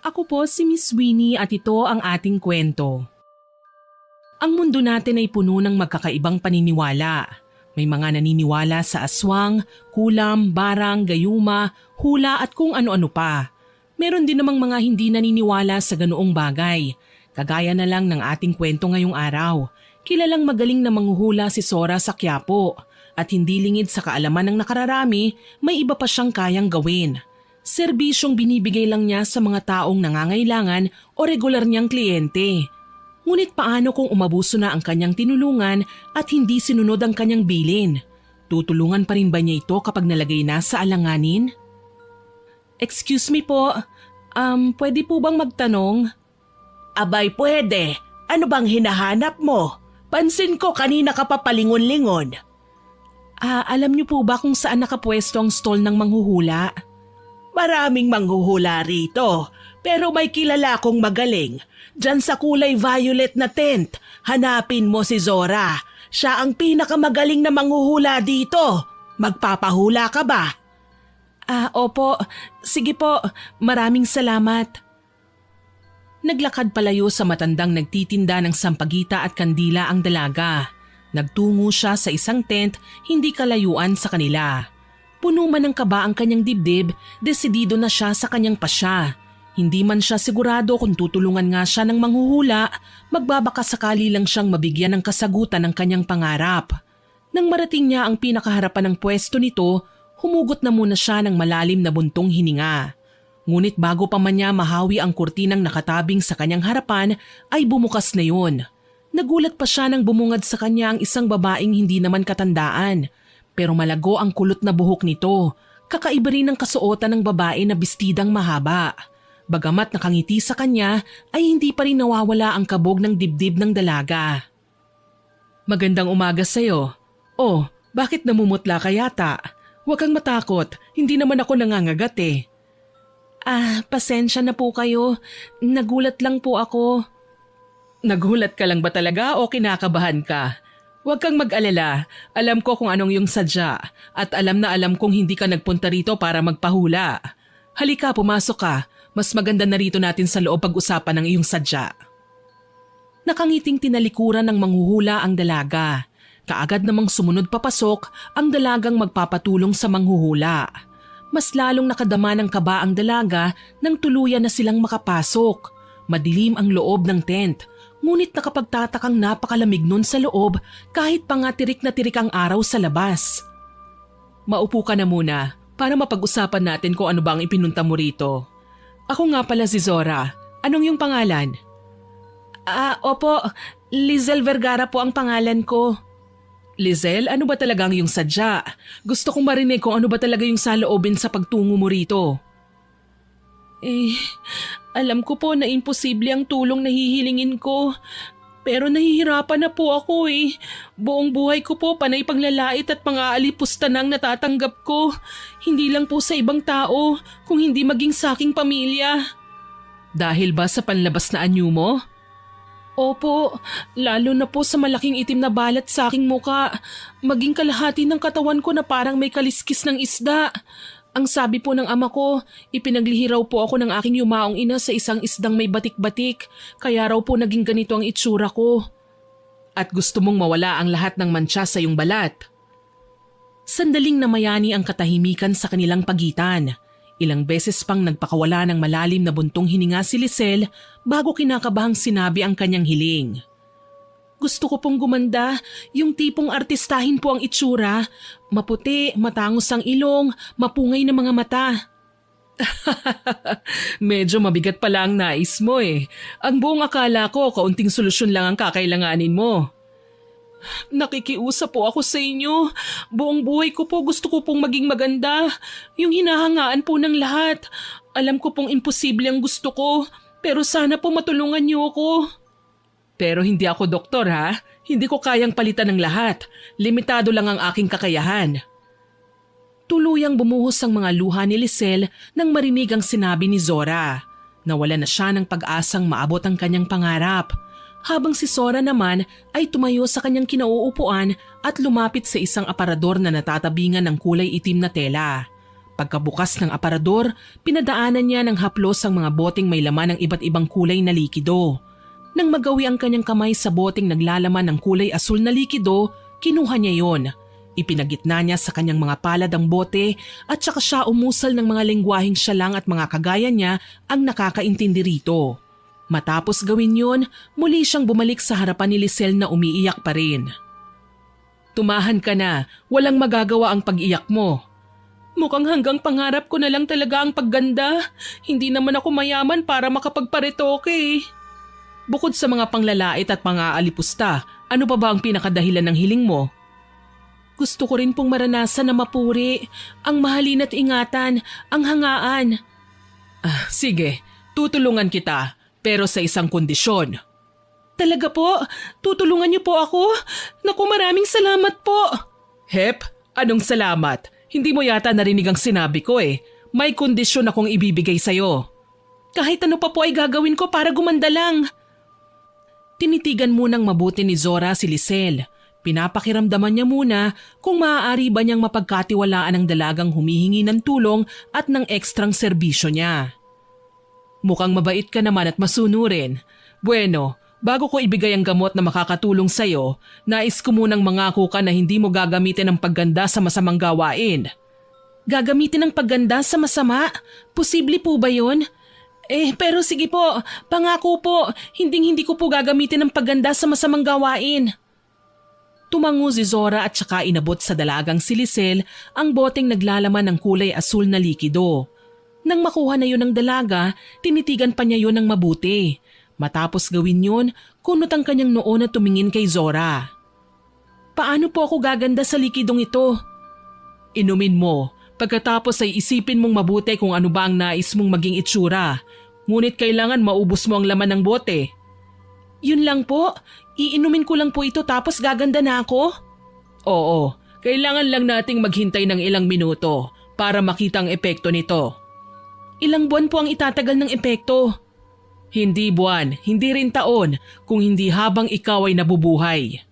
Ako po si Miss Winnie at ito ang ating kwento. Ang mundo natin ay puno ng magkakaibang paniniwala. May mga naniniwala sa aswang, kulam, barang, gayuma, hula at kung ano-ano pa. Meron din namang mga hindi naniniwala sa ganoong bagay. Kagaya na lang ng ating kwento ngayong araw. Kilalang magaling na manghuhula si Sora sa Quiapo at hindi lingid sa kaalaman ng nakararami, may iba pa siyang kayang gawin. Serbisyong binibigay lang niya sa mga taong nangangailangan o regular niyang kliyente. Ngunit paano kung umabuso na ang kanyang tinulungan at hindi sinunod ang kanyang bilin? Tutulungan pa rin ba niya ito kapag nalagay na sa alanganin? Excuse me po, pwede po bang magtanong? Abay pwede, ano bang hinahanap mo? Pansin ko kanina ka pa palingon-lingon. Alam niyo po ba kung saan nakapwesto ang stall ng manghuhula? Maraming manghuhula rito, pero may kilala akong magaling. Diyan sa kulay violet na tent, hanapin mo si Zora. Siya ang pinakamagaling na manghuhula dito. Magpapahula ka ba? Opo. Sige po. Maraming salamat. Naglakad palayo sa matandang nagtitinda ng sampagita at kandila ang dalaga. Nagtungo siya sa isang tent, hindi kalayuan sa kanila. Puno man ng kaba ang kanyang dibdib, desidido na siya sa kanyang pasya. Hindi man siya sigurado kung tutulungan nga siya ng manghuhula, magbabaka sakali lang siyang mabigyan ng kasagutan ng kanyang pangarap. Nang marating niya ang pinakaharapan ng pwesto nito, humugot na muna siya ng malalim na buntong hininga. Ngunit bago pa man niya mahawi ang kurtinang nakatabing sa kanyang harapan, ay bumukas na yun. Nagulat pa siya nang bumungad sa kanya ang isang babaeng hindi naman katandaan. Pero malago ang kulot na buhok nito. Kakaiba rin ang kasuotan ng babae na bestidang mahaba. Bagamat nakangiti sa kanya, ay hindi pa rin nawawala ang kabog ng dibdib ng dalaga. Magandang umaga sa'yo. Oh, bakit namumutla ka yata? Huwag kang matakot, hindi naman ako nangangagat eh. Pasensya na po kayo. Nagulat lang po ako. Nagulat ka lang ba talaga o kinakabahan ka? Huwag kang mag-alala, alam ko kung anong yung sadya at alam na alam kong hindi ka nagpunta rito para magpahula. Halika, pumasok ka. Mas maganda na rito natin sa loob pag-usapan ng iyong sadya. Nakangiting tinalikuran ng manghuhula ang dalaga. Kaagad namang sumunod papasok ang dalagang magpapatulong sa manghuhula. Mas lalong nakadama ng kaba ang dalaga nang tuluyan na silang makapasok. Madilim ang loob ng tent. Ngunit nakapagtatakang napakalamig nun sa loob kahit pa nga tirik na tirik ang araw sa labas. Maupo ka na muna para mapag-usapan natin kung ano ba ang ipinunta mo rito. Ako nga pala si Zora. Anong yung pangalan? Opo, Lizel Vergara po ang pangalan ko. Lizel, ano ba talaga ang iyong sadya? Gusto kong marinig kung ano ba talaga yung saloobin sa pagtungo mo rito. Alam ko po na imposible ang tulong na hihilingin ko. Pero nahihirapan na po ako eh. Buong buhay ko po panay panglalait at pang-aalipusta nang natatanggap ko. Hindi lang po sa ibang tao, kung hindi maging sa aking pamilya. Dahil ba sa panlabas na anyo mo? Opo, lalo na po sa malaking itim na balat sa aking muka. Maging kalahati ng katawan ko na parang may kaliskis ng isda. Ang sabi po ng ama ko, ipinaglihi raw po ako ng aking yumaong ina sa isang isdang may batik-batik, kaya raw po naging ganito ang itsura ko. At gusto mong mawala ang lahat ng mantsa sa iyong balat. Sandaling namayani ang katahimikan sa kanilang pagitan. Ilang beses pang nagpakawala ng malalim na buntong hininga si Lizel bago kinakabahang sinabi ang kanyang hiling. Gusto ko pong gumanda, yung tipong artistahin po ang itsura. Maputi, matangos ang ilong, mapungay na mga mata. Medyo mabigat pala ang nais mo eh. Ang buong akala ko, kaunting solusyon lang ang kakailanganin mo. Nakikiusap po ako sa inyo. Buong buhay ko po gusto ko pong maging maganda. Yung hinahangaan po ng lahat. Alam ko pong imposible ang gusto ko, pero sana po matulungan niyo ako. Pero hindi ako doktor ha. Hindi ko kayang palitan ng lahat. Limitado lang ang aking kakayahan. Tuluyang bumuhos ang mga luha ni Lizel nang marinig ang sinabi ni Zora. Nawala na siya ng pag-asang maabot ang kanyang pangarap. Habang si Zora naman ay tumayo sa kanyang kinauupuan at lumapit sa isang aparador na natatabingan ng kulay itim na tela. Pagkabukas ng aparador, pinadaanan niya ng haplos ang mga boteng may laman ng iba't ibang kulay na likido. Nang magawi ang kanyang kamay sa boteng naglalaman ng kulay asul na likido, kinuha niya yon. Ipinagitna niya sa kanyang mga palad ang bote at saka siya umusal ng mga lengguwaheng siya lang at mga kagaya niya ang nakakaintindi rito. Matapos gawin yon, muli siyang bumalik sa harapan ni Lisel na umiiyak pa rin. Tumahan ka na, walang magagawa ang pag-iyak mo. Mukhang hanggang pangarap ko na lang talaga ang pagganda. Hindi naman ako mayaman para makapagparetoke. Bukod sa mga panglalait at mga alipusta, ano pa ba ang pinakadahilan ng hiling mo? Gusto ko rin pong maranasan na mapuri, ang mahalin at ingatan, ang hangaan. Sige, tutulungan kita, pero sa isang kondisyon. Talaga po? Tutulungan niyo po ako? Naku, maraming salamat po. Hep, anong salamat? Hindi mo yata narinig ang sinabi ko eh. May kondisyon akong ibibigay sa'yo. Kahit ano pa po ay gagawin ko para gumanda lang. Tinitigan munang mabuti ni Zora si Lisel. Pinapakiramdaman niya muna kung maaari ba niyang mapagkatiwalaan ang dalagang humihingi ng tulong at ng ekstrang serbisyo niya. Mukhang mabait ka naman at masunurin. Bueno, bago ko ibigay ang gamot na makakatulong sa'yo, nais ko munang mangako ka na hindi mo gagamitin ang pagganda sa masamang gawain. Gagamitin ang pagganda sa masama? Posible po ba yun? Pero sige po, pangako po, hindi ko po gagamitin ang pagganda sa masamang gawain. Tumango si Zora at saka inabot sa dalagang si Lisel ang boteng naglalaman ng kulay asul na likido. Nang makuha na yun ng dalaga, tinitigan pa niya yun ng mabuti. Matapos gawin yun, kunot ang kanyang noo na tumingin kay Zora. Paano po ako gaganda sa likidong ito? Inumin mo, pagkatapos ay isipin mong mabuti kung ano ba ang nais mong maging itsura. Ngunit kailangan maubos mo ang laman ng bote. Yun lang po, iinumin ko lang po ito tapos gaganda na ako? Oo, kailangan lang nating maghintay ng ilang minuto para makita ang epekto nito. Ilang buwan po ang itatagal ng epekto? Hindi buwan, hindi rin taon, kung hindi habang ikaw ay nabubuhay.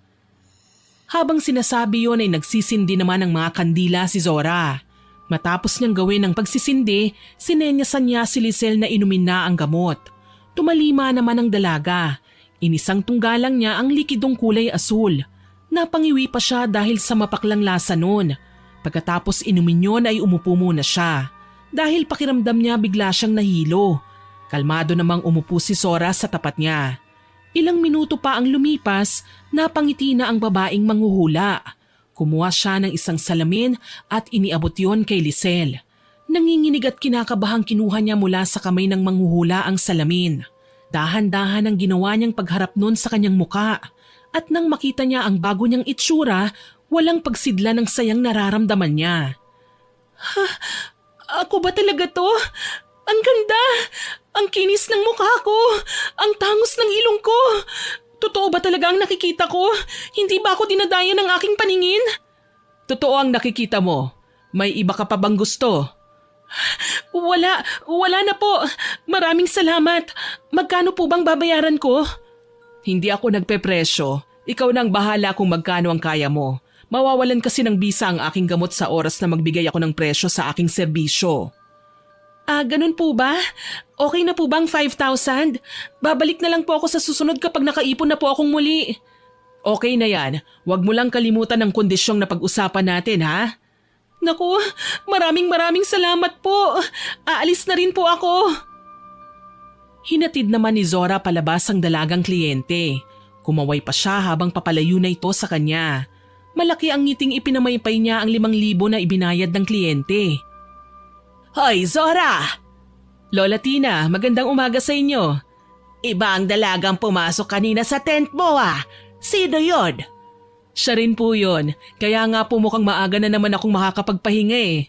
Habang sinasabi yon ay nagsisindi naman ng mga kandila si Zora. Matapos niyang gawin ang pagsisindi, sinenyasan niya si Lisel na inumin na ang gamot. Tumalima naman ang dalaga. Inisang tunggalang niya ang likidong kulay asul. Napangiwi pa siya dahil sa mapaklang lasa nun. Pagkatapos inumin yon ay umupo muna siya. Dahil pakiramdam niya bigla siyang nahilo. Kalmado namang umupo si Zora sa tapat niya. Ilang minuto pa ang lumipas, napangiti na ang babaeng manghuhula. Kumuha siya ng isang salamin at iniabot yon kay Lisel. Nanginginig at kinakabahang kinuha niya mula sa kamay ng manghuhula ang salamin. Dahan-dahan ang ginawa niyang pagharap nun sa kanyang muka. At nang makita niya ang bago niyang itsura, walang pagsidla ng sayang nararamdaman niya. Ako ba talaga to? Ang ganda! Ang kinis ng mukha ko! Ang tangos ng ilong ko! Totoo ba talaga ang nakikita ko? Hindi ba ako dinadaya ng aking paningin? Totoo ang nakikita mo. May iba ka pa bang gusto? Wala na po. Maraming salamat. Magkano po bang babayaran ko? Hindi ako nagpepresyo. Ikaw na ang bahala kung magkano ang kaya mo. Mawawalan kasi ng bisa ang aking gamot sa oras na magbigay ako ng presyo sa aking serbisyo. Ganun po ba? Okay na po bang 5,000? Babalik na lang po ako sa susunod kapag nakaipon na po akong muli. Okay na yan. Huwag mo lang kalimutan ang kondisyong na pag-usapan natin, ha? Naku, maraming salamat po. Aalis na rin po ako. Hinatid naman ni Zora palabas ang dalagang kliyente. Kumaway pa siya habang papalayo na ito sa kanya. Malaki ang ngiting ipinamaypay niya ang 5,000 na ibinayad ng kliyente. Hoy, Zora! Lola Tina, magandang umaga sa inyo. Iba ang dalagang pumasok kanina sa tent mo Sino yon? Siya rin po yun. Kaya nga po mukhang maaga na naman akong makakapagpahinga eh.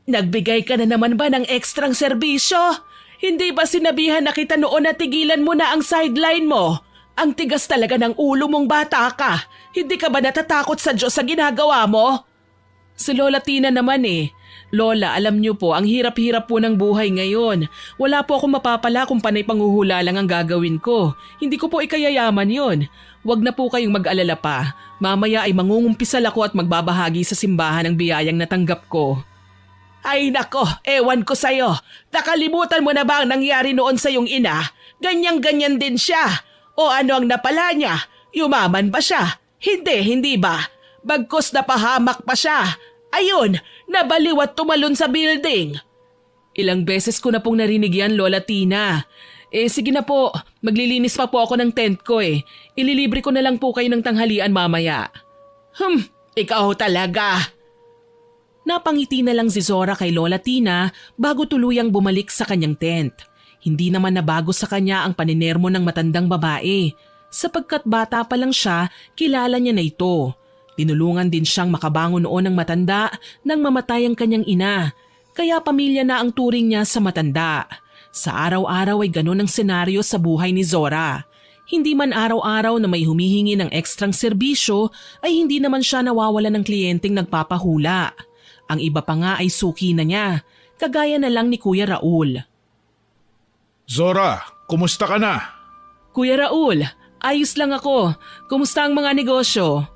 Nagbigay ka na naman ba ng ekstrang serbisyo? Hindi ba sinabihan na kita noon na tigilan mo na ang sideline mo? Ang tigas talaga ng ulo mong bata ka. Hindi ka ba natatakot sa Diyos sa ginagawa mo? Si Lola Tina naman eh. Lola, alam niyo po, ang hirap-hirap po ng buhay ngayon. Wala po akong mapapala kung panay panghuhula lang ang gagawin ko. Hindi ko po ikayayaman yon. Huwag na po kayong mag-alala pa. Mamaya ay mangungumpisal ako at magbabahagi sa simbahan ng biyayang natanggap ko. Ay nako, ewan ko sa'yo. Nakalimutan mo na ba ang nangyari noon sa iyong ina? Ganyan-ganyan din siya. O ano ang napala niya? Yumaman ba siya? Hindi ba? Bagkus napahamak pa siya. Ayun, nabaliw at tumalon sa building. Ilang beses ko na pong narinig yan, Lola Tina. Sige na po, maglilinis pa po ako ng tent ko eh. Ililibre ko na lang po kayo ng tanghalian mamaya. Ikaw talaga. Napangiti na lang si Zora kay Lola Tina bago tuluyang bumalik sa kanyang tent. Hindi naman nabago sa kanya ang paninermo ng matandang babae. Sapagkat bata pa lang siya, kilala niya na ito. Tinulungan din siyang makabangon noon ng matanda nang mamatay ang kanyang ina. Kaya pamilya na ang turing niya sa matanda. Sa araw-araw ay ganun ang senaryo sa buhay ni Zora. Hindi man araw-araw na may humihingi ng ekstrang serbisyo ay hindi naman siya nawawala ng kliyenteng nagpapahula. Ang iba pa nga ay suki na niya, kagaya na lang ni Kuya Raul. Zora, kumusta ka na? Kuya Raul, ayos lang ako. Kumusta ang mga negosyo?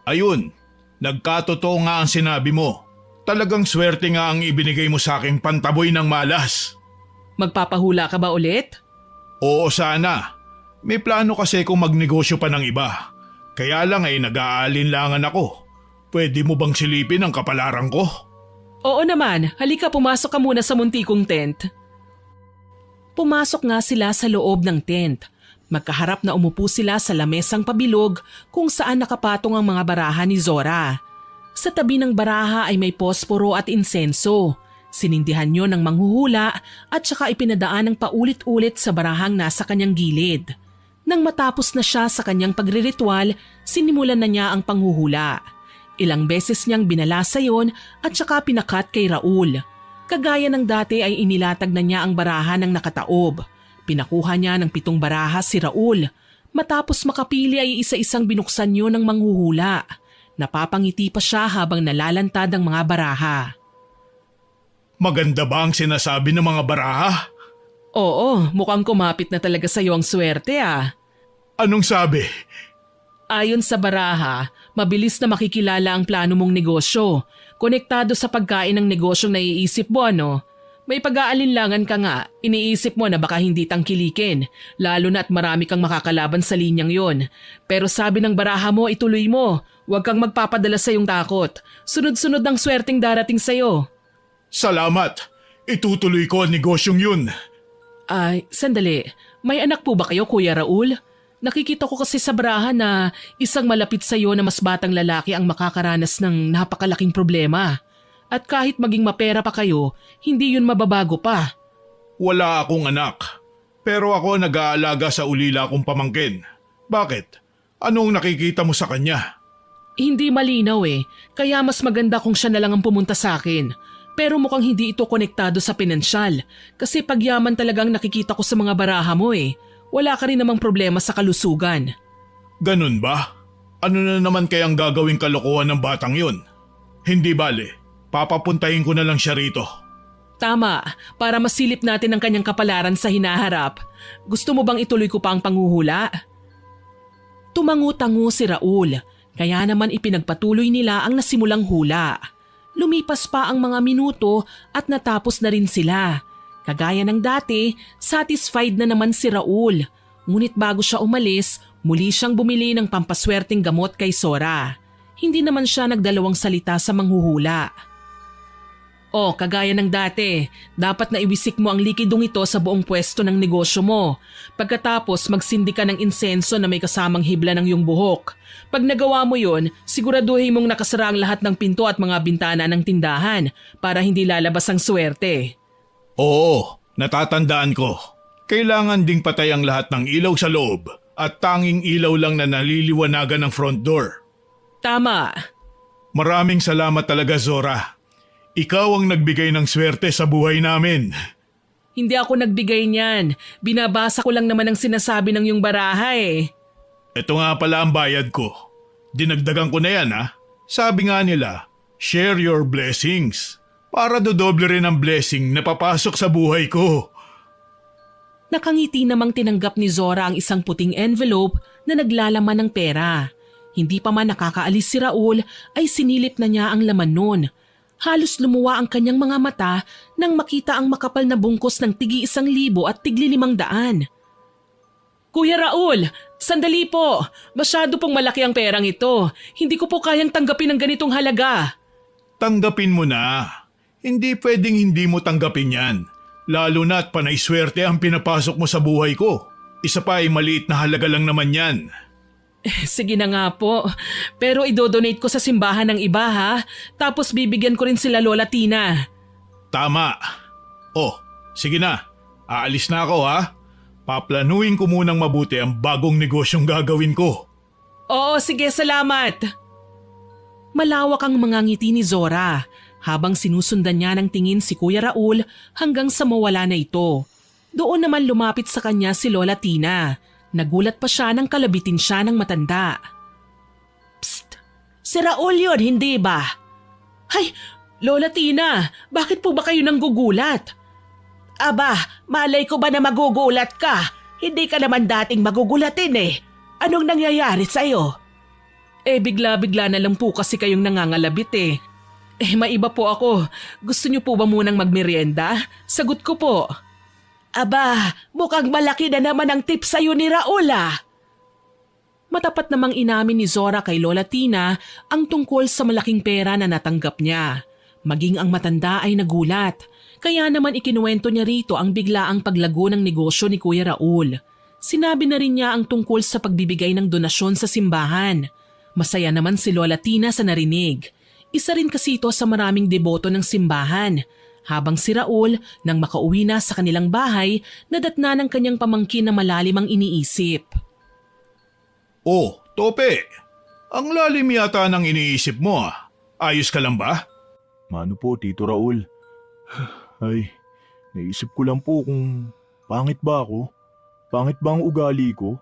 Ayun, nagkatotoo nga ang sinabi mo. Talagang swerte nga ang ibinigay mo sa aking pantaboy ng malas. Magpapahula ka ba ulit? Oo sana. May plano kasi kung magnegosyo pa ng iba. Kaya lang ay nag-aalinlangan ako. Pwede mo bang silipin ang kapalaran ko? Oo naman, halika pumasok ka muna sa munti kong tent. Pumasok nga sila sa loob ng tent. Magkaharap na umupo sila sa lamesang pabilog kung saan nakapatong ang mga baraha ni Zora. Sa tabi ng baraha ay may posporo at insenso. Sinindihan yon ng manghuhula at saka ipinadaan ng paulit-ulit sa barahang nasa kanyang gilid. Nang matapos na siya sa kanyang pagriritual, sinimulan na niya ang panghuhula. Ilang beses niyang binalasa yon at saka pinakat kay Raul. Kagaya ng dati ay inilatag na niya ang baraha ng nakataob. Pinakuha niya ng 7 baraha si Raul. Matapos makapili ay isa-isang binuksan niyo ng manghuhula. Napapangiti pa siya habang nalalantad ang mga baraha. Maganda ba ang sinasabi ng mga baraha? Oo, mukhang kumapit na talaga sa iyo ang swerte ah. Anong sabi? Ayon sa baraha, mabilis na makikilala ang plano mong negosyo. Konektado sa pagkain ng negosyong naiisip mo ano? May pag-aalinlangan ka nga, iniisip mo na baka hindi tangkilikin, lalo na at marami kang makakalaban sa linyang yon. Pero sabi ng baraha mo, ituloy mo. Huwag kang magpapadala sa iyong takot. Sunod-sunod ang swerteng darating sa iyo. Salamat. Itutuloy ko ang negosyong yun. Ay, sandali. May anak po ba kayo, Kuya Raul? Nakikita ko kasi sa baraha na isang malapit sa iyo na mas batang lalaki ang makakaranas ng napakalaking problema. At kahit maging mapera pa kayo, hindi yun mababago pa. Wala akong anak. Pero ako nag-aalaga sa ulila kong pamangkin. Bakit? Anong nakikita mo sa kanya? Hindi malinaw eh, kaya mas maganda kung siya na lang ang pumunta sa akin. Pero mukhang hindi ito konektado sa pinansyal kasi pagyaman talagang nakikita ko sa mga baraha mo eh. Wala ka rin namang problema sa kalusugan. Ganun ba? Ano na naman kayang gagawing kalokohan ng batang yun? Hindi bale, papapuntahin ko na lang siya rito. Tama, para masilip natin ang kanyang kapalaran sa hinaharap. Gusto mo bang ituloy ko pa ang panghuhula? Tumangu-tangu si Raul, kaya naman ipinagpatuloy nila ang nasimulang hula. Lumipas pa ang mga minuto at natapos na rin sila. Kagaya ng dati, satisfied na naman si Raul. Ngunit bago siya umalis, muli siyang bumili ng pampaswerteng gamot kay Zora. Hindi naman siya nagdalawang salita sa manghuhula. O, kagaya ng dati, dapat na iwisik mo ang likidong ito sa buong pwesto ng negosyo mo. Pagkatapos, magsindi ka ng insenso na may kasamang hibla ng iyong buhok. Pag nagawa mo yun, siguraduhin mong nakasara ang lahat ng pinto at mga bintana ng tindahan para hindi lalabas ang swerte. Oo, natatandaan ko. Kailangan ding patay ang lahat ng ilaw sa loob at tanging ilaw lang na naliliwanagan ng front door. Tama. Maraming salamat talaga, Zora. Ikaw ang nagbigay ng swerte sa buhay namin. Hindi ako nagbigay niyan. Binabasa ko lang naman ang sinasabi ng iyong baraha eh. Ito nga pala ang bayad ko. Dinagdagan ko na yan ha. Sabi nga nila, share your blessings. Para dodoble rin ang blessing na papasok sa buhay ko. Nakangiti namang tinanggap ni Zora ang isang puting envelope na naglalaman ng pera. Hindi pa man nakakaalis si Raul ay sinilip na niya ang laman nun. Halos lumuwa ang kanyang mga mata nang makita ang makapal na bungkos ng tig-1,000 at tig-500. Kuya Raul, sandali po. Masyado pong malaki ang perang ito. Hindi ko po kayang tanggapin ang ganitong halaga. Tanggapin mo na. Hindi pwedeng hindi mo tanggapin yan. Lalo na't panay swerte ang pinapasok mo sa buhay ko. Isa pa ay maliit na halaga lang naman yan. Sige na nga po. Pero idodonate ko sa simbahan ng iba ha. Tapos bibigyan ko rin sila Lola Tina. Tama. Oh, sige na. Aalis na ako ha. Paplanuhin ko munang mabuti ang bagong negosyong gagawin ko. Oo, sige, salamat. Malawak ang mga ngiti ni Zora habang sinusundan niya ng tingin si Kuya Raul hanggang sa mawala na ito. Doon naman lumapit sa kanya si Lola Tina. Nagulat pa siya nang kalabitin siya ng matanda. Psst! Si Raul yun, hindi ba? Hay, Lola Tina, bakit po ba kayo nanggugulat? Aba, malay ko ba na magugulat ka? Hindi ka naman dating magugulatin eh. Anong nangyayari sa'yo? Bigla-bigla na lang po kasi kayong nangangalabit eh. Maiba po ako. Gusto niyo po ba munang magmerienda? Sagot ko po. Aba, mukhang malaki na naman ang tip sa'yo ni Raul ah. Matapat namang inamin ni Zora kay Lola Tina ang tungkol sa malaking pera na natanggap niya. Maging ang matanda ay nagulat. Kaya naman ikinuwento niya rito ang biglaang paglago ng negosyo ni Kuya Raul. Sinabi na rin niya ang tungkol sa pagbibigay ng donasyon sa simbahan. Masaya naman si Lola Tina sa narinig. Isa rin kasi ito sa maraming deboto ng simbahan. Habang si Raul, nang makauwi na sa kanilang bahay, nadatna ng kanyang pamangkin na malalim ang iniisip. Oh, Tope. Ang lalim yata ng iniisip mo ah. Ayos ka lang ba? Mano po, Tito Raul? Ay, naisip ko lang po kung pangit ba ako? Pangit ba ang ugali ko?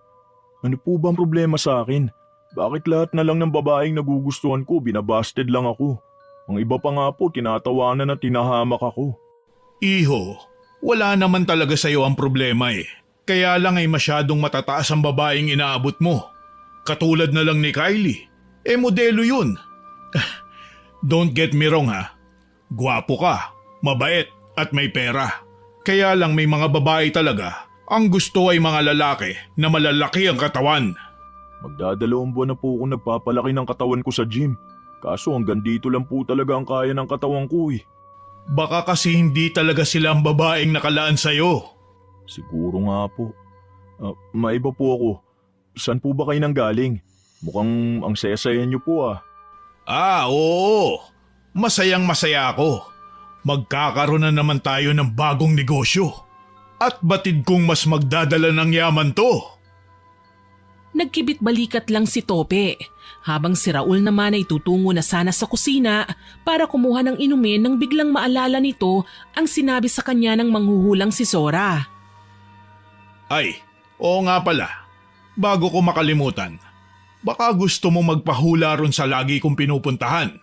Ano po bang problema sa akin? Bakit lahat na lang ng babaeng nagugustuhan ko, binabasted lang ako? Ang iba pa nga po, tinatawanan at tinahamak ako. Iho, wala naman talaga sa'yo ang problema eh. Kaya lang ay masyadong matataas ang babaeng inaabot mo. Katulad na lang ni Kylie. Modelo yun. Don't get me wrong ha. Gwapo ka, mabait at may pera. Kaya lang may mga babae talaga. Ang gusto ay mga lalaki na malalaki ang katawan. Magdadalawang buwan na po akong nagpapalaki ng katawan ko sa gym. Kaso hanggang dito lang po talaga ang kaya ng katawan ko eh. Baka kasi hindi talaga sila ang babaeng nakalaan sa'yo. Siguro nga po. Maiba po ako. Saan po ba kayo nanggaling? Mukhang ang saya-saya niyo po ah. Oo. Masayang masaya ako. Magkakaroon na naman tayo ng bagong negosyo. At batid kong mas magdadala ng yaman to. Nagkibit balikat lang si Tope, habang si Raul naman ay tutungo na sana sa kusina para kumuha ng inumin nang biglang maalala nito ang sinabi sa kanya ng manghuhulang si Zora. Ay, oo nga pala. Bago ko makalimutan, baka gusto mo magpahula ron sa lagi kong pinupuntahan.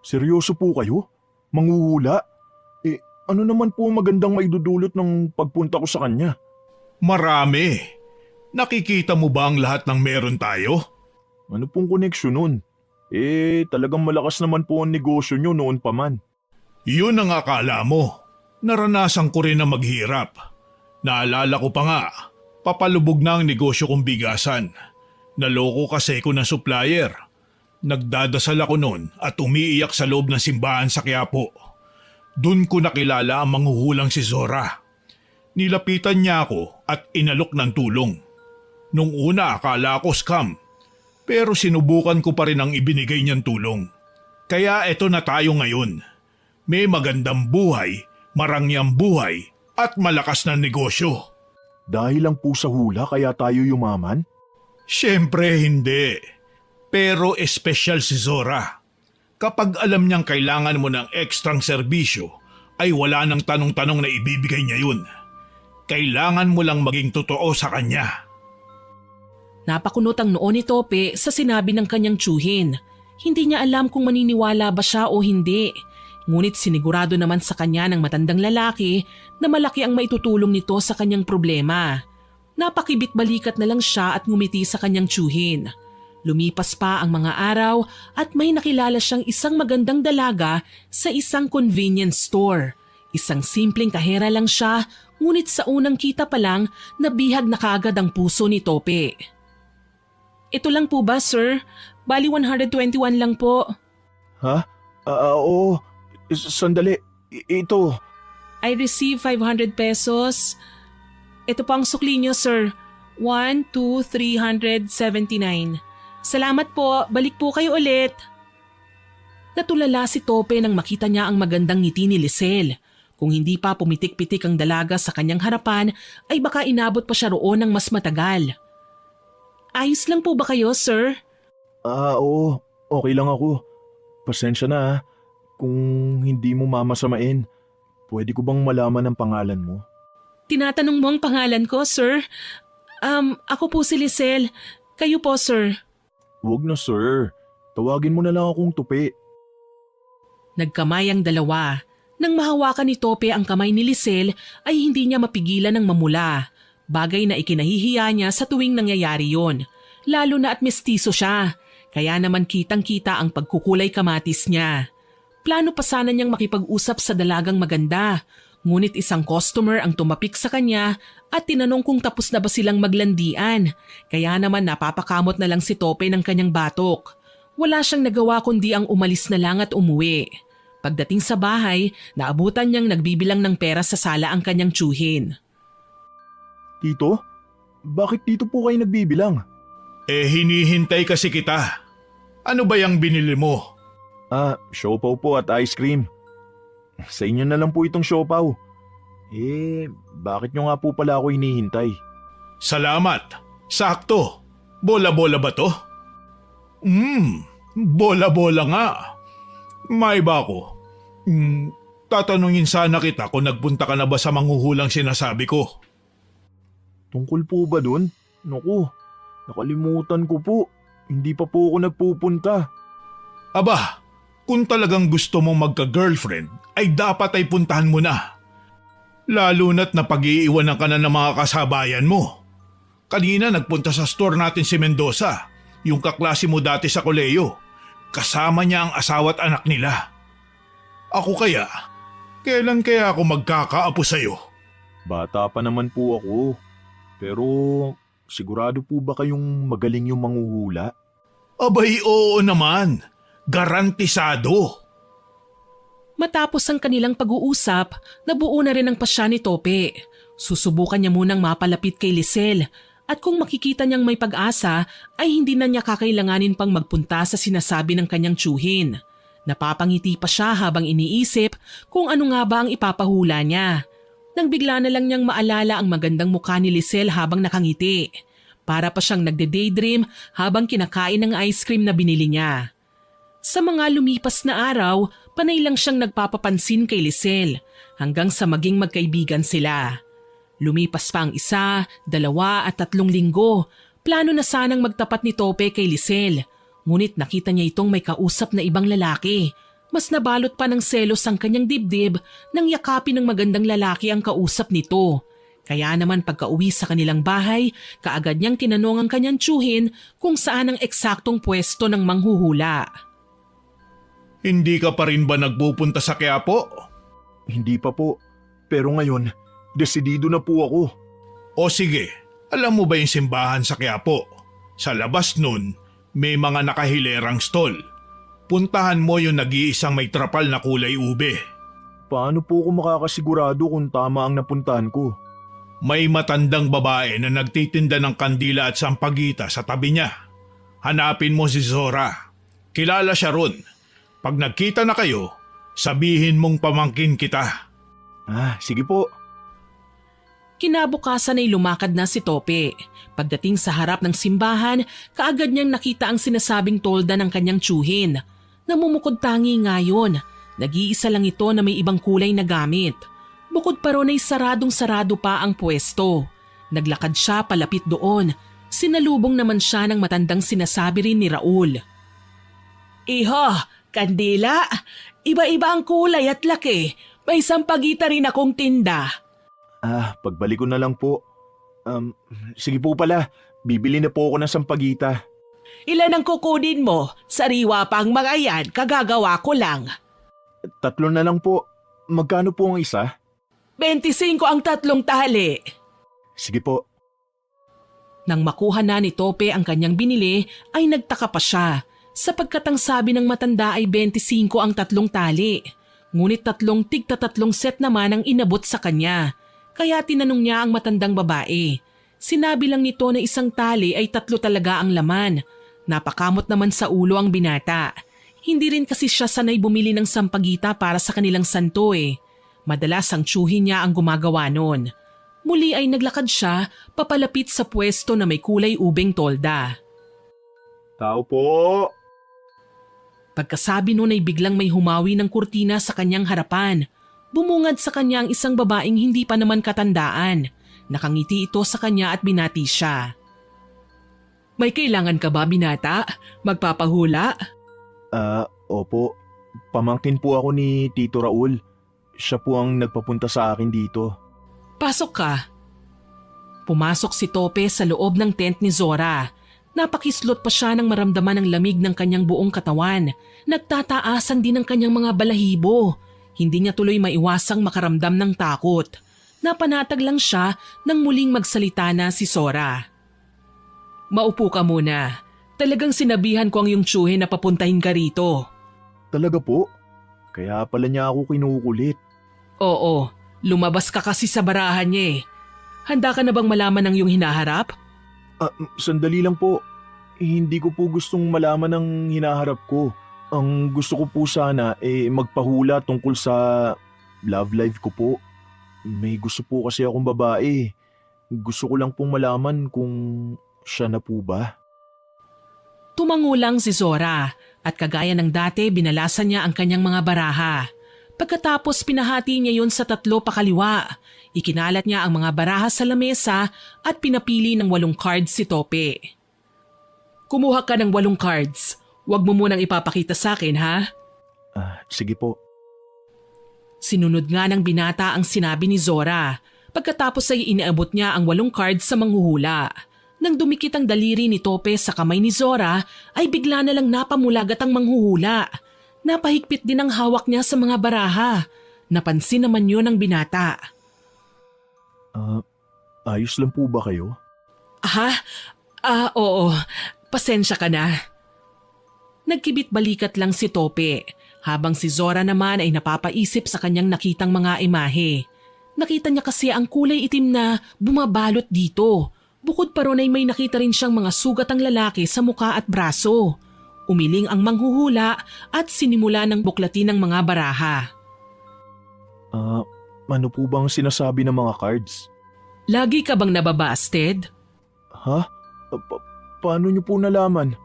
Seryoso po kayo? Manghuhula? Ano naman po magandang maidudulot ng pagpunta ko sa kanya? Marami. Nakikita mo ba ang lahat ng meron tayo? Ano pong koneksyon nun? Talagang malakas naman po ang negosyo nyo noon pa man. Yun ang akala mo. Naranasan ko rin na maghirap. Naalala ko pa nga, papalubog na ang negosyo kong bigasan. Naloko kasi ko ng supplier. Nagdadasal ako noon at umiiyak sa loob ng simbahan sa Quiapo. Doon ko nakilala ang manghuhulang si Zora. Nilapitan niya ako at inalok ng tulong. Nung una akala ko scam, pero sinubukan ko pa rin ang ibinigay niyang tulong. Kaya eto na tayo ngayon. May magandang buhay, marangyang buhay at malakas na negosyo. Dahil lang po sa hula kaya tayo yumaman? Siyempre hindi. Pero espesyal si Zora. Kapag alam niyang kailangan mo ng ekstrang serbisyo, ay wala nang tanong-tanong na ibibigay niya yun. Kailangan mo lang maging totoo sa kanya. Napakunot ang noo ni Tope sa sinabi ng kanyang tiyuhin. Hindi niya alam kung maniniwala ba siya o hindi. Ngunit sinigurado naman sa kanya ng matandang lalaki na malaki ang maitutulong nito sa kanyang problema. Napakibit balikat na lang siya at ngumiti sa kanyang tiyuhin. Lumipas pa ang mga araw at may nakilala siyang isang magandang dalaga sa isang convenience store. Isang simpleng kahera lang siya, ngunit sa unang kita pa lang nabihag na kaagad ang puso ni Tope. Ito lang po ba, sir? Bali 121 lang po. Ha? Oo. Sandali. Ito. I receive 500 pesos. Ito po ang sukli niyo, sir. 1,2,379. Salamat po. Balik po kayo ulit. Natulala si Tope nang makita niya ang magandang ngiti ni Lisel. Kung hindi pa pumitik-pitik ang dalaga sa kanyang harapan, ay baka inabot pa siya roon ng mas matagal. Ayos lang po ba kayo, sir? Oo. Okay lang ako. Pasensya na kung hindi mo mamasamain. Pwede ko bang malaman ang pangalan mo? Tinatanong mo ang pangalan ko, sir? Ako po si Lisel. Kayo po, sir. Huwag na, sir. Tawagin mo na lang akong Tupi. Nagkamay ang dalawa. Nang mahawakan ni Tope ang kamay ni Lisel ay hindi niya mapigilan ng mamula. Bagay na ikinahihiya niya sa tuwing nangyayari yon. Lalo na at mestizo siya. Kaya naman kitang-kita ang pagkukulay kamatis niya. Plano pa sana niyang makipag-usap sa dalagang maganda. Ngunit isang customer ang tumapik sa kanya at tinanong kung tapos na ba silang maglandian. Kaya naman napapakamot na lang si Tope ng kanyang batok. Wala siyang nagawa kundi ang umalis na lang at umuwi. Pagdating sa bahay, naabutan niyang nagbibilang ng pera sa sala ang kanyang tiyuhin. Tito? Bakit dito po kayo nagbibilang? Hinihintay kasi kita. Ano ba yung binili mo? Siopaw po at ice cream. Sa inyo na lang po itong siopaw. Bakit nyo nga po pala ako hinihintay? Salamat. Sakto. Bola-bola ba to? Bola-bola nga. May ba ako? Tatanungin sana kita kung nagpunta ka na ba sa manghuhulang sinasabi ko. Tungkol po ba dun? Naku, nakalimutan ko po. Hindi pa po ako nagpupunta. Aba, kung talagang gusto mong magka-girlfriend, ay dapat ay puntahan mo na. Lalo na't napag-iiwanan ka na ng mga kasabayan mo. Kanina nagpunta sa store natin si Mendoza, yung kaklase mo dati sa koleyo. Kasama niya ang asawa at anak nila. Ako kailan kaya ako magkakaapo sa'yo? Bata pa naman po ako. Pero sigurado po ba kayong magaling yung manghuhula? Abay, oo naman. Garantisado. Matapos ang kanilang pag-uusap, nabuo na rin ang pasya ni Tope. Susubukan niya munang mapalapit kay Lisel at kung makikita niyang may pag-asa ay hindi na niya kakailanganin pang magpunta sa sinasabi ng kanyang tiyuhin. Napapangiti pa siya habang iniisip kung ano nga ba ang ipapahula niya. Nang bigla na lang niyang maalala ang magandang mukha ni Lisel habang nakangiti. Para pa siyang nagde-daydream habang kinakain ng ice cream na binili niya. Sa mga lumipas na araw, panay lang siyang nagpapapansin kay Lisel hanggang sa maging magkaibigan sila. Lumipas pa ang 1, 2 at 3 linggo. Plano na sanang magtapat ni Tope kay Lisel. Ngunit nakita niya itong may kausap na ibang lalaki. Mas nabalot pa ng selos ang kanyang dibdib nang yakapin ng magandang lalaki ang kausap nito. Kaya naman pagka-uwi sa kanilang bahay, kaagad niyang tinanong ang kanyang tiyuhin kung saan ang eksaktong pwesto ng manghuhula. Hindi ka pa rin ba nagpupunta sa Quiapo? Hindi pa po. Pero ngayon, desidido na po ako. O sige, alam mo ba yung simbahan sa Quiapo? Sa labas nun, may mga nakahilerang stall. Puntahan mo yung nag-iisang may trapal na kulay ube. Paano po ako makakasigurado kung tama ang napuntahan ko? May matandang babae na nagtitinda ng kandila at sampagita sa tabi niya. Hanapin mo si Zora. Kilala siya ron. Pag nagkita na kayo, sabihin mong pamangkin kita. Sige po. Kinabukasan ay lumakad na si Tope. Pagdating sa harap ng simbahan, kaagad niyang nakita ang sinasabing tolda ng kanyang tiyuhin. Namumukod tangi ngayon. Nag-iisa lang ito na may ibang kulay na gamit. Bukod pa ron ay saradong-sarado pa ang pwesto. Naglakad siya palapit doon. Sinalubong naman siya ng matandang sinasabi rin ni Raul. Iho, kandila, iba-iba ang kulay at laki. May sampagita rin akong tinda. Pagbalik ko na lang po. Sige po pala, bibili na po ako ng sampagita. Ilan ang kukunin mo? Sariwa pang mga yan, kagagawa ko lang. 3 na lang po. Magkano po ang isa? 25 ang 3 tali. Sige po. Nang makuha na ni Tope ang kanyang binili ay nagtaka pa siya sapagkat ang sabi ng matanda ay 25 ang 3 tali. Ngunit 3 tig-3 set naman ang inabot sa kanya. Kaya tinanong niya ang matandang babae. Sinabi lang nito na isang tali ay 3 talaga ang laman. Napakamot naman sa ulo ang binata. Hindi rin kasi siya sanay bumili ng sampagita para sa kanilang santo eh. Madalas ang tsuhin niya ang gumagawa noon. Muli ay naglakad siya papalapit sa pwesto na may kulay ubeng tolda. Tao po! Pagkasabi noon ay biglang may humawi ng kurtina sa kanyang harapan. Bumungad sa kanya ang isang babaeng hindi pa naman katandaan. Nakangiti ito sa kanya at binati siya. May kailangan ka ba, binata? Magpapahula? Opo. Pamangkin po ako ni Tito Raul. Siya po ang nagpapunta sa akin dito. Pasok ka. Pumasok si Tope sa loob ng tent ni Zora. Napakislot pa siya nang maramdaman ang lamig ng kanyang buong katawan. Nagtataasan din ang kanyang mga balahibo. Hindi niya tuloy maiwasang makaramdam ng takot. Napanatag lang siya nang muling magsalita na si Zora. Maupo ka muna. Talagang sinabihan ko ang iyong tsuhin na papuntahin ka rito. Talaga po? Kaya pala niya ako kinukulit. Oo, lumabas ka kasi sa barahan niya eh. Handa ka na bang malaman ang iyong hinaharap? Sandali lang po. Hindi ko po gustong malaman ang hinaharap ko. Ang gusto ko po sana magpahula tungkol sa love life ko po. May gusto po kasi akong babae. Gusto ko lang pong malaman kung siya na po ba. Tumangulang si Zora at kagaya ng dati binalasan niya ang kanyang mga baraha. Pagkatapos pinahati niya yon sa 3 pakaliwa. Ikinalat niya ang mga baraha sa lamesa at pinapili ng 8 cards si Tope. Kumuha ka ng 8 cards. Huwag mo munang ipapakita sa akin, ha? Sige po. Sinunod nga ng binata ang sinabi ni Zora. Pagkatapos ay iniabot niya ang 8 cards sa manghuhula. Nang dumikit ang daliri ni Tope sa kamay ni Zora, ay bigla na lang napamulagat ang manghuhula. Napahigpit din ang hawak niya sa mga baraha. Napansin naman yun ng binata. Ayos lang po ba kayo? Oo. Pasensya ka na. Nagkibit balikat lang si Tope, habang si Zora naman ay napapaisip sa kanyang nakitang mga imahe. Nakita niya kasi ang kulay itim na bumabalot dito. Bukod pa ron ay may nakita rin siyang mga sugat ang lalaki sa muka at braso. Umiling ang manghuhula at sinimula ng buklatin ng mga baraha. Ano po bang sinasabi ng mga cards? Lagi ka bang nababasted? Ha? Paano niyo po nalaman?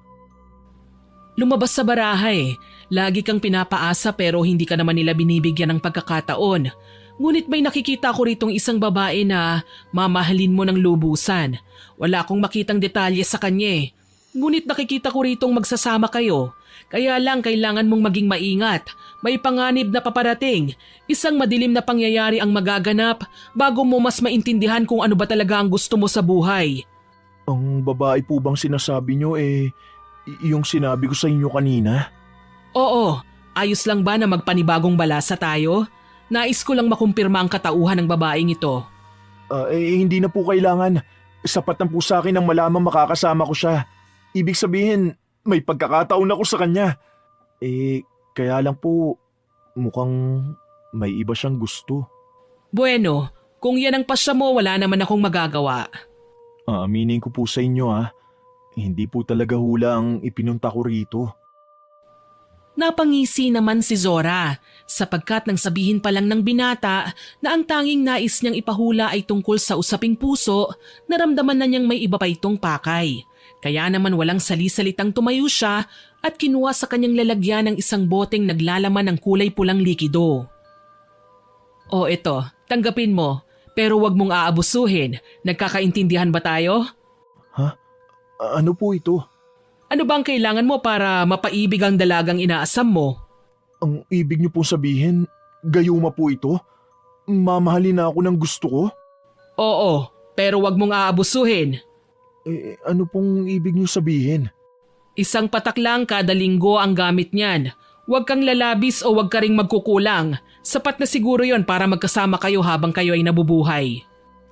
Lumabas sa baraha eh. Lagi kang pinapaasa pero hindi ka naman nila binibigyan ng pagkakataon. Ngunit may nakikita ko ritong isang babae na mamahalin mo ng lubusan. Wala akong makitang detalye sa kanya eh. Ngunit nakikita ko ritong magsasama kayo. Kaya lang kailangan mong maging maingat. May panganib na paparating. Isang madilim na pangyayari ang magaganap bago mo mas maintindihan kung ano ba talaga ang gusto mo sa buhay. Ang babae po bang sinasabi niyo yung sinabi ko sa inyo kanina? Oo, ayos lang ba na magpanibagong balasa tayo? Nais ko lang makumpirma ang katauhan ng babaeng ito. Hindi na po kailangan. Sapat na po sa akin ang malamang makakasama ko siya. Ibig sabihin, may pagkakataon ako sa kanya. Kaya lang po, mukhang may iba siyang gusto. Bueno, kung yan ang pasya mo, wala naman akong magagawa. Aminin ko po sa inyo hindi po talaga hula ang ipinunta ko rito. Napangisi naman si Zora sapagkat nang sabihin pa lang ng binata na ang tanging nais niyang ipahula ay tungkol sa usaping puso, naramdaman na niyang may iba pa itong pakay. Kaya naman walang sali-salitang tumayo siya at kinuha sa kanyang lalagyan ng isang boteng naglalaman ng kulay pulang likido. O ito, tanggapin mo, pero wag mong aabusuhin. Nagkakaintindihan ba tayo? Ano po ito? Ano bang kailangan mo para mapaibig ang dalagang inaasam mo? Ang ibig niyo po sabihin, gayuma po ito? Mamahalin na ako ng gusto ko? Oo, pero wag mong aabusuhin. Ano pong ibig niyo sabihin? Isang patak lang kada linggo ang gamit niyan. Huwag kang lalabis o huwag ka ring magkukulang. Sapat na siguro yon para magkasama kayo habang kayo ay nabubuhay.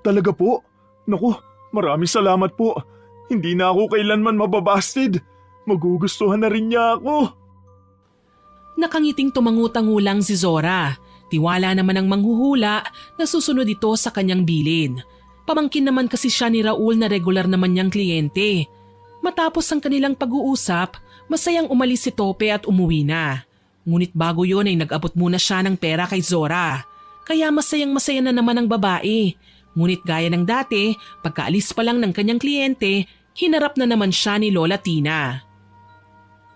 Talaga po? Naku, maraming salamat po. Hindi na ako kailanman mababasted. Magugustuhan na rin niya ako. Nakangiting tumangutangulang si Zora. Tiwala naman ang manghuhula na susunod ito sa kanyang bilin. Pamangkin naman kasi siya ni Raul na regular naman niyang kliyente. Matapos ang kanilang pag-uusap, masayang umalis si Tope at umuwi na. Ngunit bago yon ay nag-abot muna siya ng pera kay Zora. Kaya masayang-masaya na naman ang babae. Ngunit gaya ng dati, pagkaalis pa lang ng kanyang kliyente, hinarap na naman siya ni Lola Tina.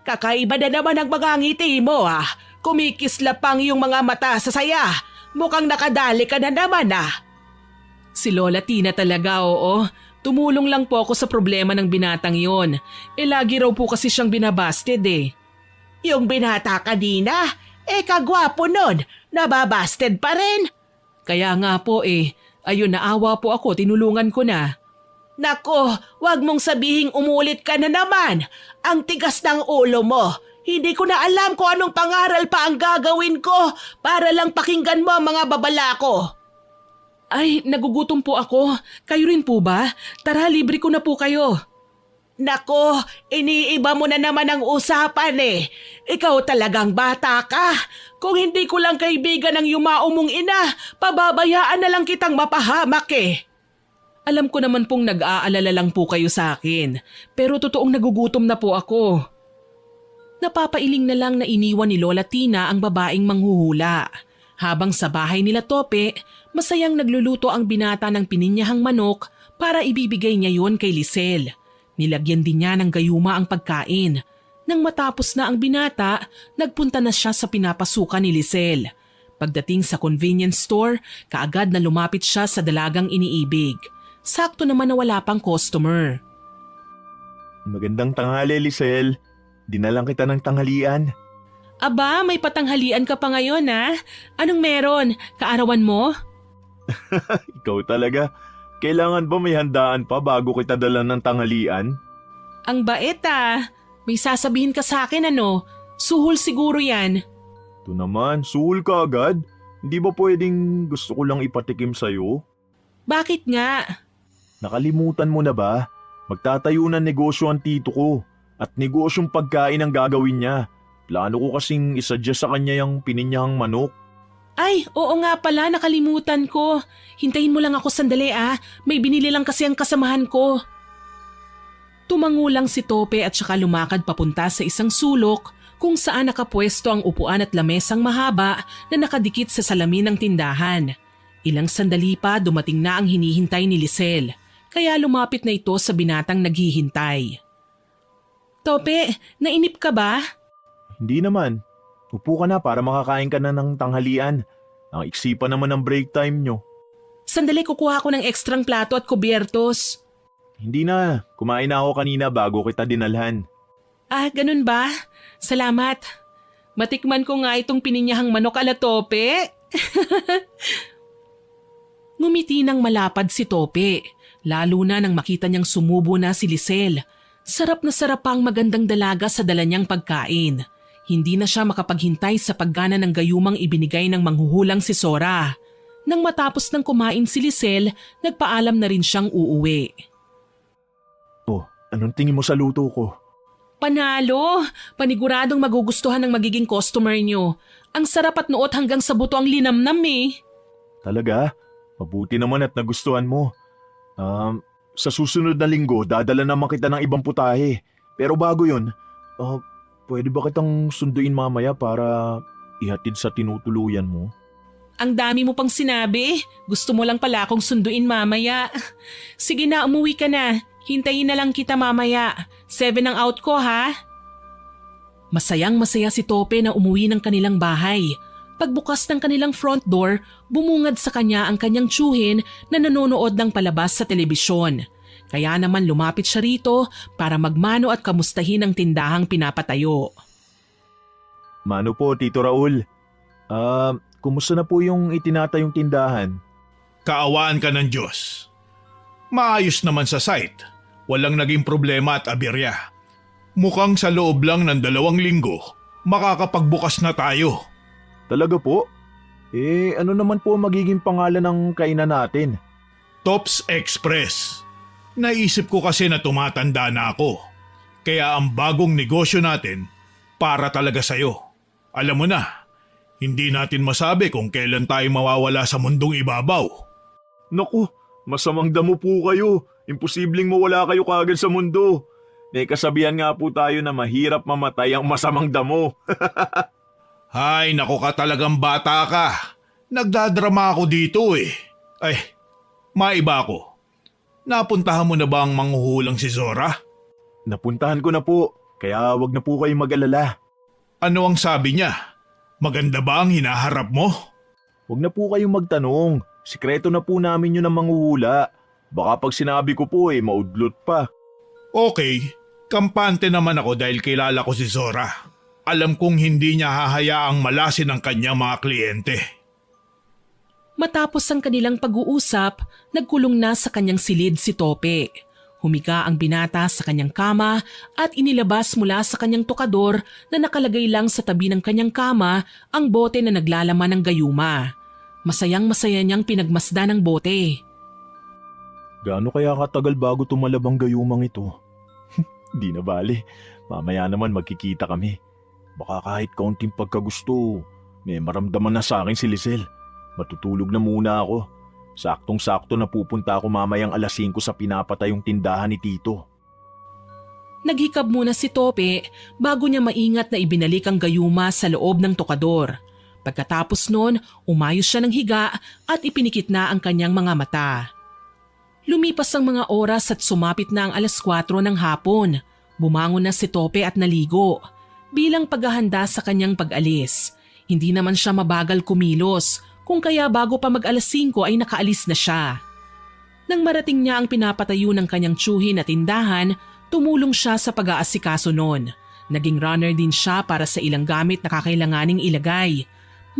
Kakaiba na naman ang mga ngiti mo ah. Kumikislapang yung mga mata sa saya. Mukhang nakadali ka na naman ah. Si Lola Tina talaga, oo. Tumulong lang po ako sa problema ng binatang yon. Lagi raw po kasi siyang binabasted eh. Yung binata kanina, kagwapo nun. Nababasted pa rin. Kaya nga po eh. Ayun, naawa po ako, tinulungan ko na. Nako, wag mong sabihing umulit ka na naman. Ang tigas ng ulo mo. Hindi ko na alam kung anong pangaral pa ang gagawin ko para lang pakinggan mo ang mga babala ko. Ay, nagugutom po ako. Kayo rin po ba? Tara, libre ko na po kayo. Nako, iniiba mo na naman ang usapan eh. Ikaw talagang bata ka. Kung hindi ko lang kaibigan ng yumao mong ina, pababayaan na lang kitang mapahamak eh. Alam ko naman pong nag-aalala lang po kayo sa akin. Pero totoong nagugutom na po ako. Napapailing na lang na iniwan ni Lola Tina ang babaeng manghuhula. Habang sa bahay nila Tope, masayang nagluluto ang binata ng pininyahang manok para ibibigay niya yon kay Lisel. Nilagyan din niya ng gayuma ang pagkain. Nang matapos na ang binata, nagpunta na siya sa pinapasukan ni Lisel. Pagdating sa convenience store, kaagad na lumapit siya sa dalagang iniibig. Sakto naman na wala pang customer. Magandang tanghali, Lisel. Dinalang kita ng tanghalian. Aba, may patanghalian ka pa ngayon ha? Anong meron? Kaarawan mo? Ikaw talaga. Kailangan ba may handaan pa bago kita dalan ng tanghalian? Ang bait ah. May sasabihin ka sa akin ano? Suhol siguro yan. Ito naman, suhol ka agad. Hindi ba pwedeng gusto ko lang ipatikim sa'yo? Bakit nga? Nakalimutan mo na ba? Magtatayo ng negosyo ang tito ko. At negosyong pagkain ang gagawin niya. Plano ko kasing isadya sa kanya yung pininyahang manok. Ay, oo nga pala, nakalimutan ko. Hintayin mo lang ako sandali ah. May binili lang kasi ang kasamahan ko. Tumango lang si Tope at saka lumakad papunta sa isang sulok kung saan nakapwesto ang upuan at lamesang mahaba na nakadikit sa salamin ng tindahan. Ilang sandali pa dumating na ang hinihintay ni Lisel, kaya lumapit na ito sa binatang naghihintay. Tope, nainip ka ba? Hindi naman. Upo ka na para makakain ka na ng tanghalian. Ang iksi pa naman ng break time nyo. Sandali, kukuha ko ng ekstrang plato at kubyertos. Hindi na. Kumain na ako kanina bago kita dinalhan. Ah, ganun ba? Salamat. Matikman ko nga itong pininyahang manok ala Tope. Ngumiti ng malapad si Tope, lalo na nang makita niyang sumubo na si Lisel. Sarap na sarap ang magandang dalaga sa dala niyang pagkain. Hindi na siya makapaghintay sa paggana ng gayumang ibinigay ng manghuhulang si Zora. Nang matapos ng kumain si Lisel, nagpaalam na rin siyang uuwi. Oh, anong tingin mo sa luto ko? Panalo! Paniguradong magugustuhan ng magiging customer niyo. Ang sarap at nuot hanggang sa buto ang linamnam eh. Talaga? Mabuti naman at nagustuhan mo. Sa susunod na linggo, dadala naman kita ng ibang putahe. Pero bago yun, pwede ba kitang sunduin mamaya para ihatid sa tinutuluyan mo? Ang dami mo pang sinabi. Gusto mo lang pala akong sunduin mamaya. Sige na, umuwi ka na. Hintayin na lang kita mamaya. 7 ang out ko ha. Masayang masaya si Tope na umuwi ng kanilang bahay. Pagbukas ng kanilang front door, bumungad sa kanya ang kanyang tiyuhin na nanonood ng palabas sa telebisyon. Kaya naman lumapit siya rito para magmano at kamustahin ang tindahang pinapatayo. Mano po, Tito Raul. Kumusta na po yung itinatayong tindahan? Kaawaan ka ng Diyos. Maayos naman sa site. Walang naging problema at abirya. Mukhang sa loob lang ng 2 linggo, makakapagbukas na tayo. Talaga po? Ano naman po ang magiging pangalan ng kainan natin? Tops Express. Naisip ko kasi na tumatanda na ako. Kaya ang bagong negosyo natin para talaga sa'yo. Alam mo na, hindi natin masabi kung kailan tayo mawawala sa mundong ibabaw. Naku, masamang damo po kayo. Imposibleng mawala kayo kagad sa mundo. May kasabihan nga po tayo na mahirap mamatay ang masamang damo. Hay, naku ka talagang bata ka. Nagdadrama ako dito eh. Ay, maiba ako. Napuntahan mo na ba ang manghuhulang si Zora? Napuntahan ko na po, kaya wag na po kayong mag-alala. Ano ang sabi niya? Maganda ba ang hinaharap mo? Wag na po kayong magtanong. Sikreto na po namin yun ang manghuhula. Baka pag sinabi ko po maudlot pa. Okay, kampante naman ako dahil kilala ko si Zora. Alam kong hindi niya hahayaang malasin ang kanyang mga kliyente. Matapos ang kanilang pag-uusap, nagkulong na sa kanyang silid si Tope. Humiga ang binata sa kanyang kama at inilabas mula sa kanyang tukador na nakalagay lang sa tabi ng kanyang kama ang bote na naglalaman ng gayuma. Masayang-masaya niyang pinagmasdan ang bote. Gaano kaya katagal bago tumalab ang gayumang ito? Di na bale, mamaya naman magkikita kami. Baka kahit kaunting pagkagusto, may maramdaman na sa akin si Lisel. Matutulog na muna ako. Saktong-sakto na pupunta ako mamayang 5:00 sa pinapatayong tindahan ni Tito. Naghikab muna si Tope bago niya maingat na ibinalik ang gayuma sa loob ng tokador. Pagkatapos nun, umayos siya ng higa at ipinikit na ang kanyang mga mata. Lumipas ang mga oras at sumapit na ang 4:00 ng hapon. Bumangon na si Tope at naligo. Bilang paghahanda sa kanyang pag-alis, hindi naman siya mabagal kumilos, kung kaya bago pa mag-5 ay nakaalis na siya. Nang marating niya ang pinapatayo ng kanyang tsuhin na tindahan, tumulong siya sa pag-aasikaso nun. Naging runner din siya para sa ilang gamit na kakailanganing ilagay.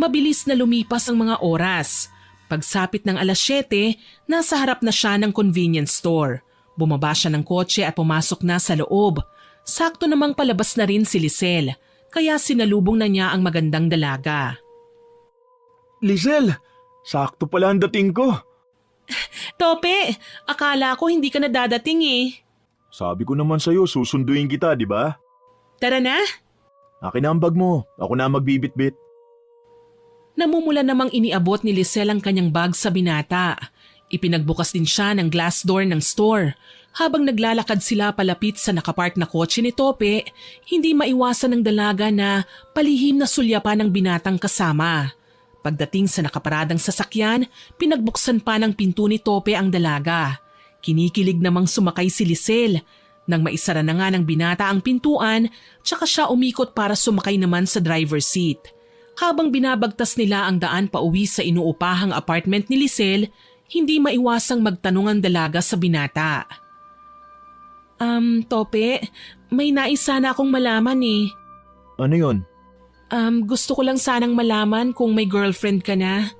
Mabilis na lumipas ang mga oras. Pagsapit ng 7:00, nasa harap na siya ng convenience store. Bumaba siya ng kotse at pumasok na sa loob. Sakto namang palabas na rin si Lisel, kaya sinalubong na niya ang magandang dalaga. Lisel, sakto pala ang dating ko. Tope, akala ko hindi ka na dadating eh. Sabi ko naman sa'yo, susunduin kita, di ba? Tara na. Akin na ang bag mo, ako na magbibit-bit. Namumula namang iniabot ni Lisel ang kanyang bag sa binata. Ipinagbukas din siya ng glass door ng store. Habang naglalakad sila palapit sa nakapark na kotse ni Tope, hindi maiwasan ng dalaga na palihim na sulyapan ng binatang kasama. Pagdating sa nakaparadang sasakyan, pinagbuksan pa ng pinto ni Tope ang dalaga. Kinikilig namang sumakay si Lisel. Nang maisara na nga ng binata ang pintuan, tsaka siya umikot para sumakay naman sa driver's seat. Habang binabagtas nila ang daan pauwi sa inuupahang apartment ni Lisel, hindi maiwasang magtanong ang dalaga sa binata. Tope, may nais sana akong malaman eh. Ano yon? Gusto ko lang sanang malaman kung may girlfriend ka na.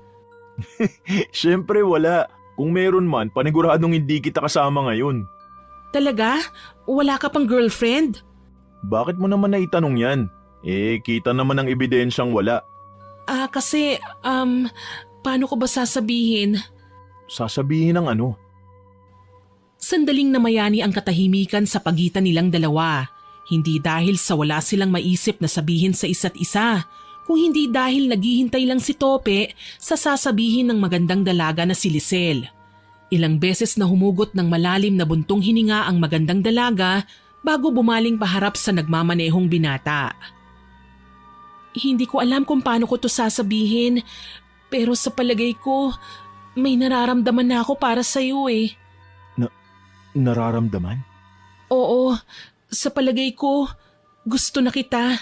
Siyempre wala. Kung meron man, paniguradong hindi kita kasama ngayon. Talaga? Wala ka pang girlfriend? Bakit mo naman naitanong yan? Kita naman ang ebidensyang wala. Kasi, paano ko ba sasabihin? Sasabihin ng ano? Sandaling namayani ang katahimikan sa pagitan nilang dalawa. Hindi dahil sa wala silang maisip na sabihin sa isa't isa, kung hindi dahil naghihintay lang si Tope sa sasabihin ng magandang dalaga na si Lisel. Ilang beses na humugot ng malalim na buntong hininga ang magandang dalaga bago bumaling paharap sa nagmamanehong binata. Hindi ko alam kung paano ko to sasabihin, pero sa palagay ko, may nararamdaman na ako para sa'yo eh. Nararamdaman? Oo, sa palagay ko, gusto na kita.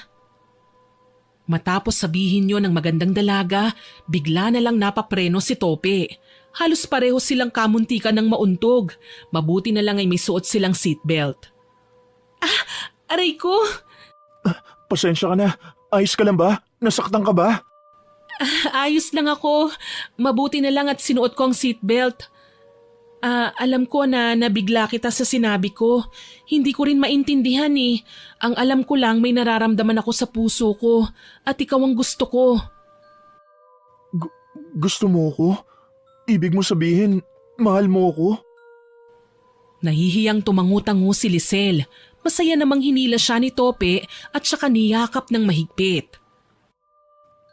Matapos sabihin yon ng magandang dalaga, bigla na lang napapreno si Tope. Halos pareho silang kamuntikan ng mauntog. Mabuti na lang ay may suot silang seatbelt. Aray ko! Pasensya ka na. Ayos ka lang ba? Nasaktan ka ba? Ayos lang ako. Mabuti na lang at sinuot ko ang seatbelt. Alam ko na nabigla kita sa sinabi ko. Hindi ko rin maintindihan eh. Ang alam ko lang may nararamdaman ako sa puso ko at ikaw ang gusto ko. Gusto mo ko? Ibig mo sabihin, mahal mo ko? Nahihiyang tumangu-tangu si Lisel. Masaya namang hinila siya ni Tope at saka niyakap ng mahigpit.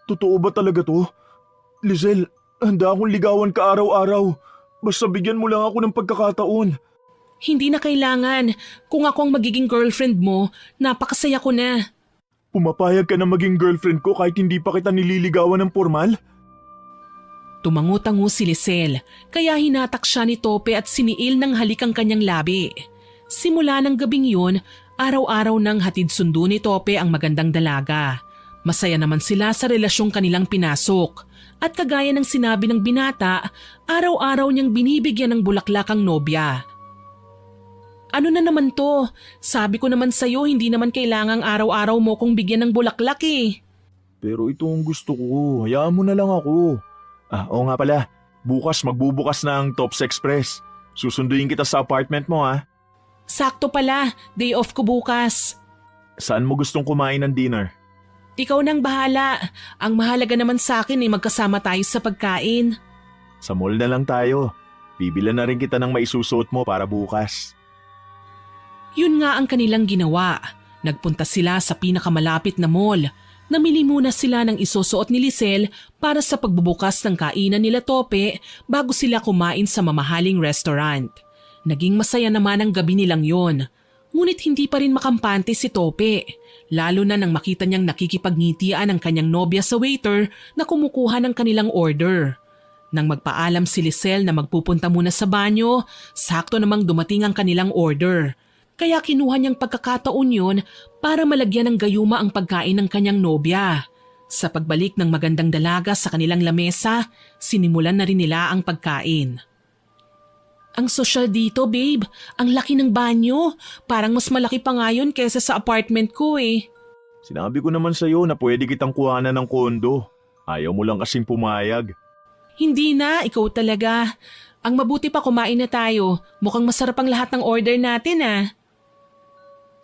Totoo ba talaga to? Lizelle, handa akong ligawan ka araw-araw. Basta bigyan mo lang ako ng pagkakataon. Hindi na kailangan. Kung ako ang magiging girlfriend mo, napakasaya ko na. Pumapayag ka na maging girlfriend ko kahit hindi pa kita nililigawan ng formal? Tumangu-tangu si Lisel, kaya hinatak siya ni Tope at siniil ng halik ang kanyang labi. Simula ng gabing yun, araw-araw nang hatid sundo ni Tope ang magandang dalaga. Masaya naman sila sa relasyong kanilang pinasok. At kagaya ng sinabi ng binata, araw-araw niyang binibigyan ng bulaklak ang nobya. Ano na naman to? Sabi ko naman sa'yo hindi naman kailangang araw-araw mo kong bigyan ng bulaklak eh. Pero ito ang gusto ko, hayaan mo na lang ako. Oo nga pala, bukas magbubukas na ang Tops Express. Susunduin kita sa apartment mo ha. Sakto pala, day off ko bukas. Saan mo gustong kumain ng dinner? Ikaw nang bahala. Ang mahalaga naman sa akin ay magkasama tayo sa pagkain. Sa mall na lang tayo. Bibilan na rin kita ng maisusuot mo para bukas. Yun nga ang kanilang ginawa. Nagpunta sila sa pinakamalapit na mall. Namili muna sila ng isusuot ni Lisel para sa pagbubukas ng kainan nila Tope bago sila kumain sa mamahaling restaurant. Naging masaya naman ang gabi nilang yon. Ngunit hindi pa rin makampante si Tope. Lalo na nang makita niyang nakikipagnitian ang kanyang nobya sa waiter na kumukuha ng kanilang order. Nang magpaalam si Lisel na magpupunta muna sa banyo, sakto namang dumating ang kanilang order. Kaya kinuha niyang pagkakataon yun para malagyan ng gayuma ang pagkain ng kanyang nobya. Sa pagbalik ng magandang dalaga sa kanilang lamesa, sinimulan na rin nila ang pagkain. Ang sosyal dito, babe. Ang laki ng banyo. Parang mas malaki pa nga yun kesa sa apartment ko eh. Sinabi ko naman sa'yo na pwede kitang kuhanan ng kondo. Ayaw mo lang kasing pumayag. Hindi na, ikaw talaga. Ang mabuti pa kumain na tayo. Mukhang masarap ang lahat ng order natin ah.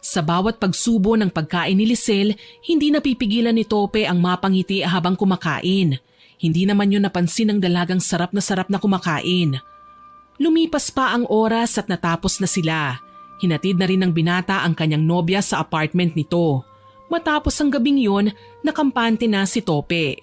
Sa bawat pagsubo ng pagkain ni Lisel, hindi napipigilan ni Tope ang mapangiti habang kumakain. Hindi naman yun napansin ng dalagang sarap na kumakain. Lumipas pa ang oras at natapos na sila. Hinatid na rin ng binata ang kanyang nobya sa apartment nito. Matapos ang gabing yun, nakampante na si Tope.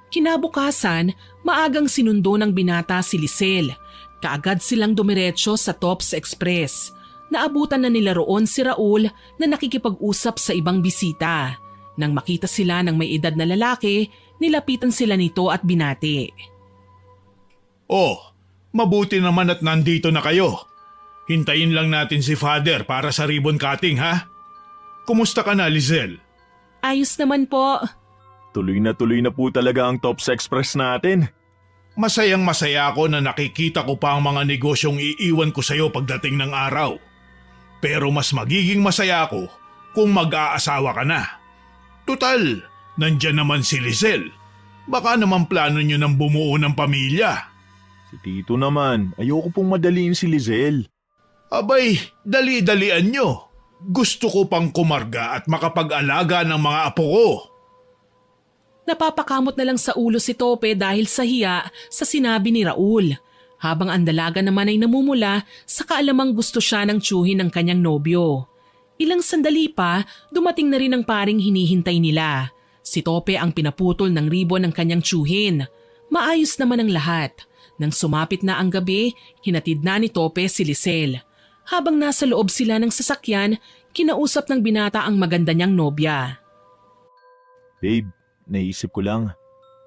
Kinabukasan, maagang sinundo ng binata si Lisel. Kaagad silang dumiretso sa Tops Express. Naabutan na nila roon si Raul na nakikipag-usap sa ibang bisita. Nang makita sila ng may edad na lalaki, nilapitan sila nito at binati. Oh, mabuti naman at nandito na kayo. Hintayin lang natin si Father para sa ribbon cutting ha? Kumusta ka na, Lizelle? Ayos naman po. Tuloy na po talaga ang Tops Express natin. Masayang-masaya ako na nakikita ko pa ang mga negosyong iiwan ko sa'yo pagdating ng araw. Pero mas magiging masaya ako kung mag-aasawa ka na. Tutal, nandyan naman si Lizelle. Baka naman plano nyo ng bumuo ng pamilya. Si Tito naman, ayoko pong madaliin si Lizelle. Abay, dali-dalian nyo. Gusto ko pang kumarga at makapag-alaga ng mga apo ko. Napapakamot na lang sa ulo si Tope dahil sa hiya sa sinabi ni Raul. Habang ang dalaga naman ay namumula sa kaalamang gusto siya ng tiyuhin ng kanyang nobyo. Ilang sandali pa, dumating na rin ang paring hinihintay nila. Si Tope ang pinaputol ng ribbon ng kanyang tiyuhin. Maayos naman ang lahat. Nang sumapit na ang gabi, hinatid na ni Tope si Lisel. Habang nasa loob sila ng sasakyan, kinausap ng binata ang maganda niyang nobya. Babe, naisip ko lang,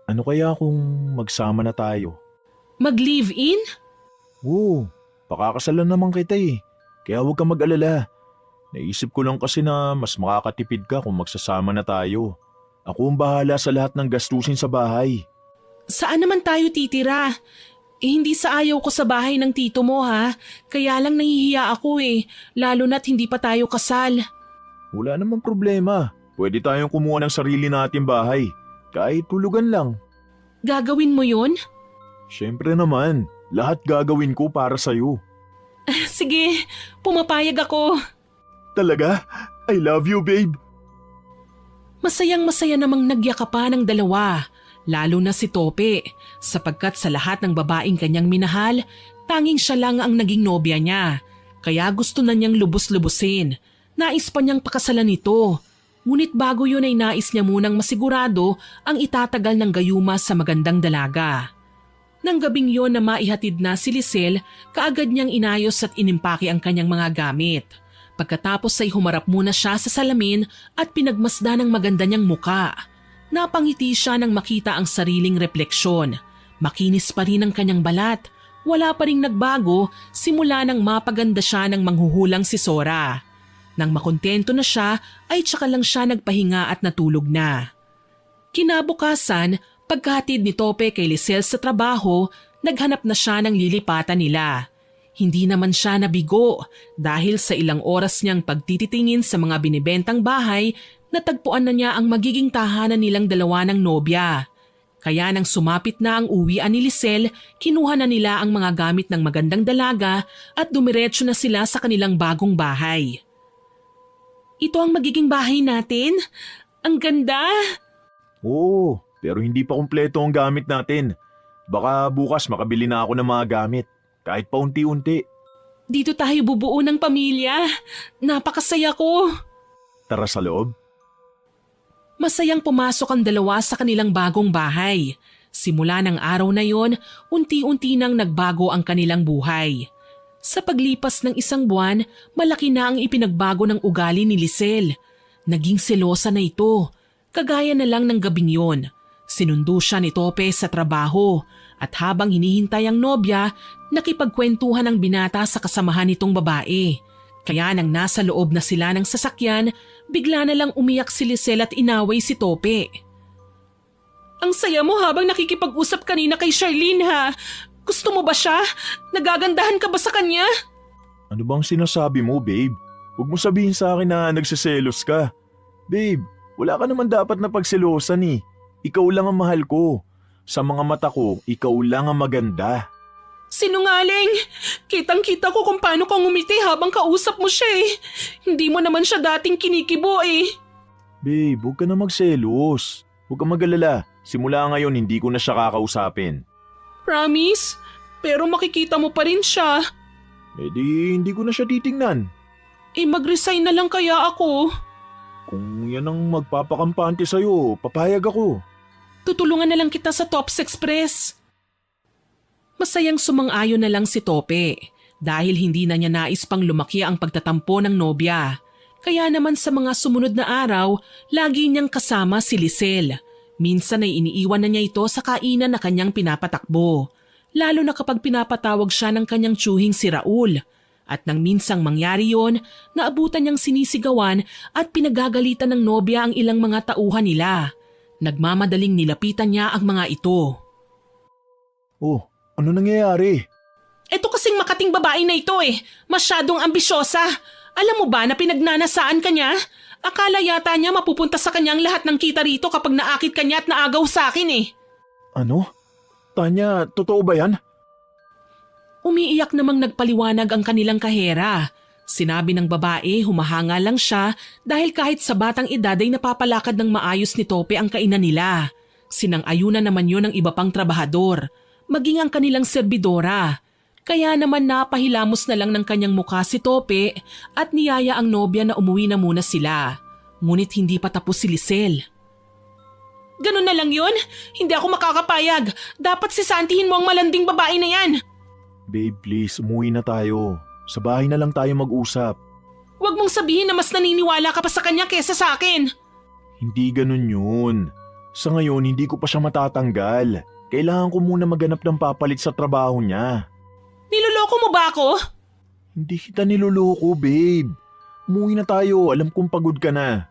ano kaya kung magsama na tayo? Mag-live-in? Oo, pakakasalan naman kita eh. Kaya huwag kang mag-alala. Naisip ko lang kasi na mas makakatipid ka kung magsasama na tayo. Ako ang bahala sa lahat ng gastusin sa bahay. Saan naman tayo titira? Hindi sa ayaw ko sa bahay ng tito mo ha. Kaya lang nahihiya ako eh. Lalo na't hindi pa tayo kasal. Wala namang problema. Pwede tayong kumuha ng sarili nating bahay. Kahit tulugan lang. Gagawin mo yun? Siyempre naman. Lahat gagawin ko para sa'yo. Sige, pumapayag ako. Talaga? I love you, babe. Masayang-masaya namang nagyakapan ng dalawa, lalo na si Tope, sapagkat sa lahat ng babaeng kanyang minahal, tanging siya lang ang naging nobya niya. Kaya gusto na niyang lubos-lubusin. Nais pa niyang pakasalan nito. Ngunit bago yun ay nais niya munang masigurado ang itatagal ng gayuma sa magandang dalaga. Nang gabing yon na maihatid na si Lisel, kaagad niyang inayos at inimpake ang kanyang mga gamit. Pagkatapos ay humarap muna siya sa salamin at pinagmasdan ng maganda niyang muka. Napangiti siya nang makita ang sariling refleksyon. Makinis pa rin ang kanyang balat. Wala pa ring nagbago simula nang mapaganda siya ng manghuhulang si Sora. Nang makontento na siya ay tsaka lang siya nagpahinga at natulog na. Kinabukasan, pagkahatid ni Tope kay Lisel sa trabaho, naghanap na siya ng lilipatan nila. Hindi naman siya nabigo dahil sa ilang oras niyang pagtititingin sa mga binibentang bahay, natagpuan na niya ang magiging tahanan nilang dalawa ng nobya. Kaya nang sumapit na ang uwian ni Lisel, kinuha na nila ang mga gamit ng magandang dalaga at dumiretso na sila sa kanilang bagong bahay. Ito ang magiging bahay natin? Ang ganda! Oo, pero hindi pa kumpleto ang gamit natin. Baka bukas makabili na ako ng mga gamit, kahit pa unti-unti. Dito tayo bubuo ng pamilya. Napakasaya ko. Tara sa loob. Masayang pumasok ang dalawa sa kanilang bagong bahay. Simula ng araw na yon, unti-unti nang nagbago ang kanilang buhay. Sa paglipas ng isang buwan, malaki na ang ipinagbago ng ugali ni Lisel. Naging selosa na ito. Kagaya na lang ng gabing yon. Sinundo siya ni Tope sa trabaho at habang hinihintay ang nobya, nakipagkwentuhan ang binata sa kasamahan nitong babae. Kaya nang nasa loob na sila ng sasakyan, bigla na lang umiyak si Lisel at inaway si Tope. Ang saya mo habang nakikipag-usap kanina kay Charlene ha. Gusto mo ba siya? Nagagandahan ka ba sa kanya? Ano bang sinasabi mo, babe? Huwag mo sabihin sa akin na nagsiselos ka. Babe, wala ka naman dapat na pagselosan eh. Ikaw lang ang mahal ko. Sa mga mata ko, ikaw lang ang maganda. Sinungaling! Kitang-kita ko kung paano kang umiti habang kausap mo siya eh. Hindi mo naman siya dating kinikibo eh. Babe, huwag ka na magselos. Huwag kang mag-alala. Simula ngayon, hindi ko na siya kakausapin. Promise? Pero makikita mo pa rin siya. Eh di, hindi ko na siya titingnan. Mag-resign na lang kaya ako. Kung yan ang magpapakampante sa'yo, papayag ako. Tutulungan na lang kita sa Tops Express. Masayang sumang-ayon na lang si Tope dahil hindi na niya nais pang lumaki ang pagtatampo ng nobya. Kaya naman sa mga sumunod na araw, lagi niyang kasama si Lisel. Minsan ay iniiwan na niya ito sa kainan na kanyang pinapatakbo. Lalo na kapag pinapatawag siya ng kanyang tiyuhing si Raul. At nang minsang mangyari yon, naabutan niyang sinisigawan at pinagagalitan ng nobya ang ilang mga tauhan nila. Nagmamadaling nilapitan niya ang mga ito. Oh, ano nangyayari? Eto kasing makating babae na ito eh. Masyadong ambisyosa. Alam mo ba na pinagnanasaan ka niya? Akala yata niya mapupunta sa kanyang lahat ng kita rito kapag naakit ka niya at naagaw sa akin eh. Ano? Tanya, totoo ba yan? Umiiyak namang nagpaliwanag ang kanilang kahera. Sinabi ng babae humahanga lang siya dahil kahit sa batang edad ay napapalakad ng maayos ni Tope ang kainan nila. Sinang-ayunan naman yon ng iba pang trabahador, maging ang kanilang serbidora. Kaya naman napahilamos na lang ng kanyang mukha si Tope at niyaya ang nobya na umuwi na muna sila. Ngunit hindi pa tapos si Lisel. Ganun na lang yun? Hindi ako makakapayag. Dapat sisantihin mo ang malanding babae na yan. Babe, please, umuwi na tayo. Sa bahay na lang tayo mag-usap. Huwag mong sabihin na mas naniniwala ka pa sa kanya kesa sa akin. Hindi ganun yun. Sa ngayon, hindi ko pa siya matatanggal. Kailangan ko muna maganap ng papalit sa trabaho niya. Niloloko mo ba ako? Hindi kita niloloko, babe. Umuwi na tayo. Alam kong pagod ka na.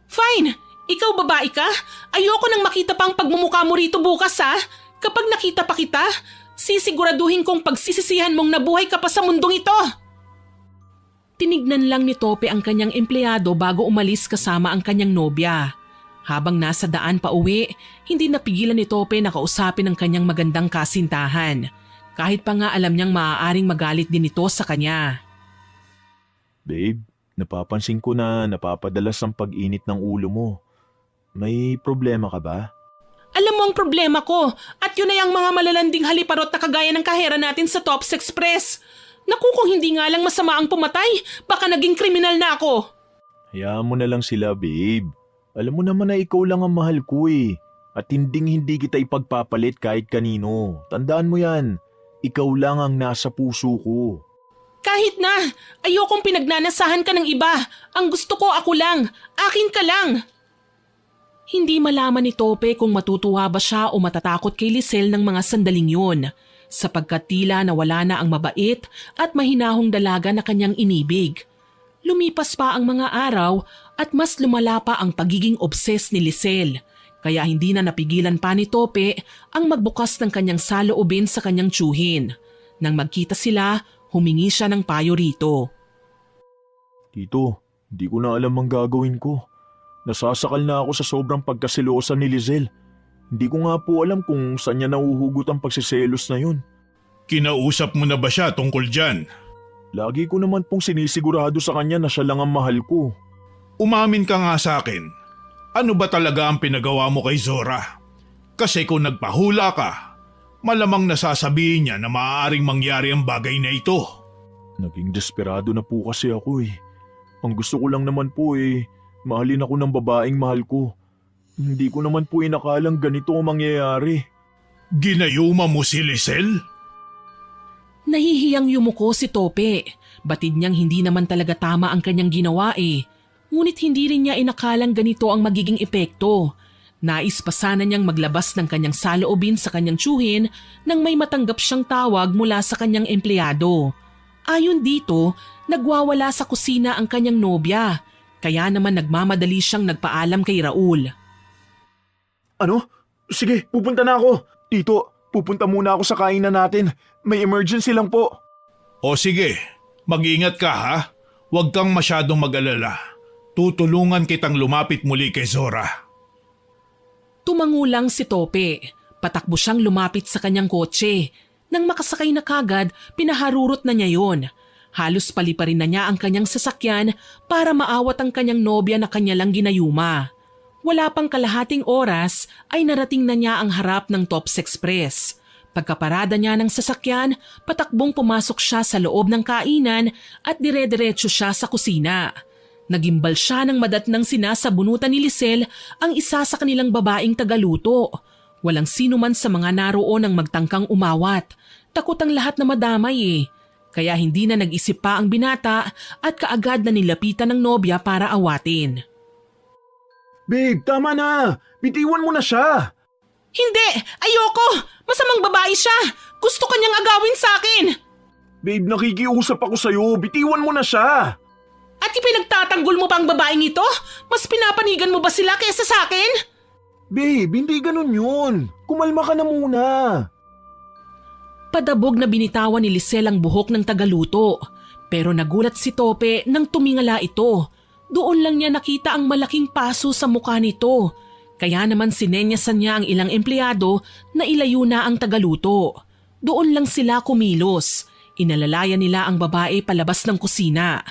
Fine. Ikaw babae ka? Ayoko nang makita pang pagmumukha mo rito bukas ha. Kapag nakita pa kita, sisiguraduhin kong pagsisisihan mong nabuhay ka pa sa mundong ito. Tinignan lang ni Tope ang kanyang empleyado bago umalis kasama ang kanyang nobya. Habang nasa daan pa uwi, hindi napigilan ni Tope na kausapin ang kanyang magandang kasintahan. kahit pa nga alam niyang maaaring magalit din ito sa kanya. Babe, napapansin ko na napapadalas ang pag-init ng ulo mo. May problema ka ba? Alam mo ang problema ko at yun ay ang mga malalanding haliparot na kagaya ng kahera natin sa Tops Express. Naku, kung hindi nga lang masama ang pumatay, baka naging kriminal na ako. Hayaan mo na lang sila, babe. Alam mo naman na ikaw lang ang mahal ko eh. At hindi kita ipagpapalit kahit kanino. Tandaan mo yan, ikaw lang ang nasa puso ko. Kahit na, ayokong pinagnanasahan ka ng iba. Ang gusto ko ako lang, akin ka lang. Hindi malaman ni Tope kung matutuwa ba siya o matatakot kay Lisel ng mga sandaling yun, sapagkat tila nawala na ang mabait at mahinahong dalaga na kanyang inibig. Lumipas pa ang mga araw at mas lumala pa ang pagiging obses ni Lisel, kaya hindi na napigilan pa ni Tope ang magbukas ng kanyang saloobin sa kanyang tiyuhin. Nang magkita sila, humingi siya ng payo rito. Tito, hindi ko na alam ang gagawin ko. Nasasakal na ako sa sobrang pagkasilosa ni Lisel. Hindi ko nga po alam kung saan niya nahuhugot ang pagsiselos na yun. Kinausap mo na ba siya tungkol dyan? Lagi ko naman pong sinisigurado sa kanya na siya lang ang mahal ko. Umamin ka nga sa akin. Ano ba talaga ang pinagawa mo kay Zora? Kasi kung nagpahula ka, malamang nasasabihin niya na maaaring mangyari ang bagay na ito. Naging desperado na po kasi ako eh. Ang gusto ko lang naman po mahalin ako ng babaeng mahal ko. Hindi ko naman po inakalang ganito ang mangyayari. Ginayuma mo si Lisel? Nahihiyang yumuko si Tope. Batid niyang hindi naman talaga tama ang kanyang ginawa eh. Ngunit hindi rin niya inakalang ganito ang magiging epekto. Nais pa sana niyang maglabas ng kanyang saloobin sa kanyang tiyuhin nang may matanggap siyang tawag mula sa kanyang empleyado. Ayon dito, nagwawala sa kusina ang kanyang nobya. Kaya naman nagmamadali siyang nagpaalam kay Raul. Ano? Sige, pupunta na ako. Tito, pupunta muna ako sa kainan natin. May emergency lang po. O sige, mag-ingat ka ha. Huwag kang masyadong mag-alala. Tutulungan kitang lumapit muli kay Zora. Tumangulang si Tope. Patakbo siyang lumapit sa kanyang kotse. Nang makasakay na kagad, pinaharurot na niya yon. Halos paliparin na niya ang kanyang sasakyan para maawat ang kanyang nobya na kanya lang ginayuma. Wala pang kalahating oras ay narating na niya ang harap ng Tops Express. Pagkaparada niya ng sasakyan, patakbong pumasok siya sa loob ng kainan at dire-diretso siya sa kusina. Nagimbal siya ng madatnang sinasabunutan ni Lisel ang isa sa kanilang babaeng tagaluto. Walang sino man sa mga naroon ang magtangkang umawat. Takot ang lahat na madamay eh. Kaya hindi na nag-isip pa ang binata at kaagad na nilapitan ng nobya para awatin. Babe, tama na! Bitiwan mo na siya! Hindi! Ayoko! Masamang babae siya! Gusto kanyang agawin sa akin! Babe, nakikiusap ako sa'yo. Bitiwan mo na siya! At ipinagtatanggol mo pa ang babaeng ito? Mas pinapanigan mo ba sila kaysa sa akin? Babe, hindi ganun yun. Kumalma ka na muna. Padabog na binitawan ni Lisel ang buhok ng tagaluto. Pero nagulat si Tope nang tumingala ito. Doon lang niya nakita ang malaking paso sa mukha nito. Kaya naman sinenyasan niya ang ilang empleyado na ilayo na ang tagaluto. Doon lang sila kumilos. Inalalayan nila ang babae palabas ng kusina.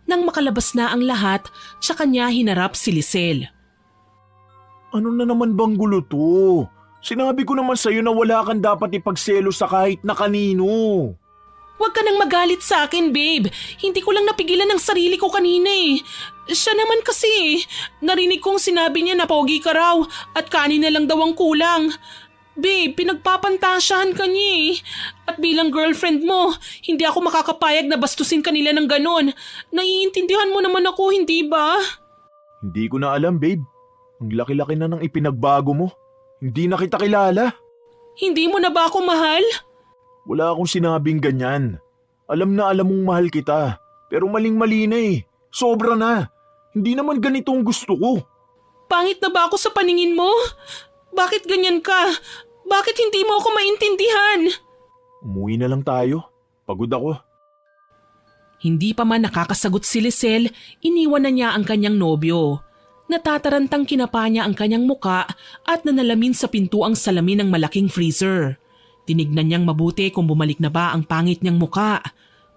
Nang makalabas na ang lahat, tsaka niya hinarap si Lisel. Ano na naman bang gulo to? Sinabi ko naman sa'yo na wala kang dapat ipagselo sa kahit na kanino. Huwag ka nang magalit sa akin, babe. Hindi ko lang napigilan ang sarili ko kanina eh. Siya naman kasi, narinig kong sinabi niya na pogi ka raw at kanin na lang daw ang kulang. Babe, pinagpapantasyahan ka niya eh. At bilang girlfriend mo, hindi ako makakapayag na bastusin kanila ng ganon. Naiintindihan mo naman ako, hindi ba? Hindi ko na alam, babe. Ang laki-laki na ng ipinagbago mo. Hindi na kita kilala. Hindi mo na ba ako mahal? Wala akong sinabing ganyan. Alam na alam mong mahal kita. Pero maling-mali na eh. Sobra na. Hindi naman ganito ang gusto ko. Pangit na ba ako sa paningin mo? Bakit ganyan ka? Bakit hindi mo ako maintindihan? Umuwi na lang tayo. Pagod ako. Hindi pa man nakakasagot si Lisel, iniwan na niya ang kanyang nobyo. Natatarantang kinapa niya ang kanyang muka at nanalamin sa pinto ang salamin ng malaking freezer. Tinignan niyang mabuti kung bumalik na ba ang pangit niyang muka.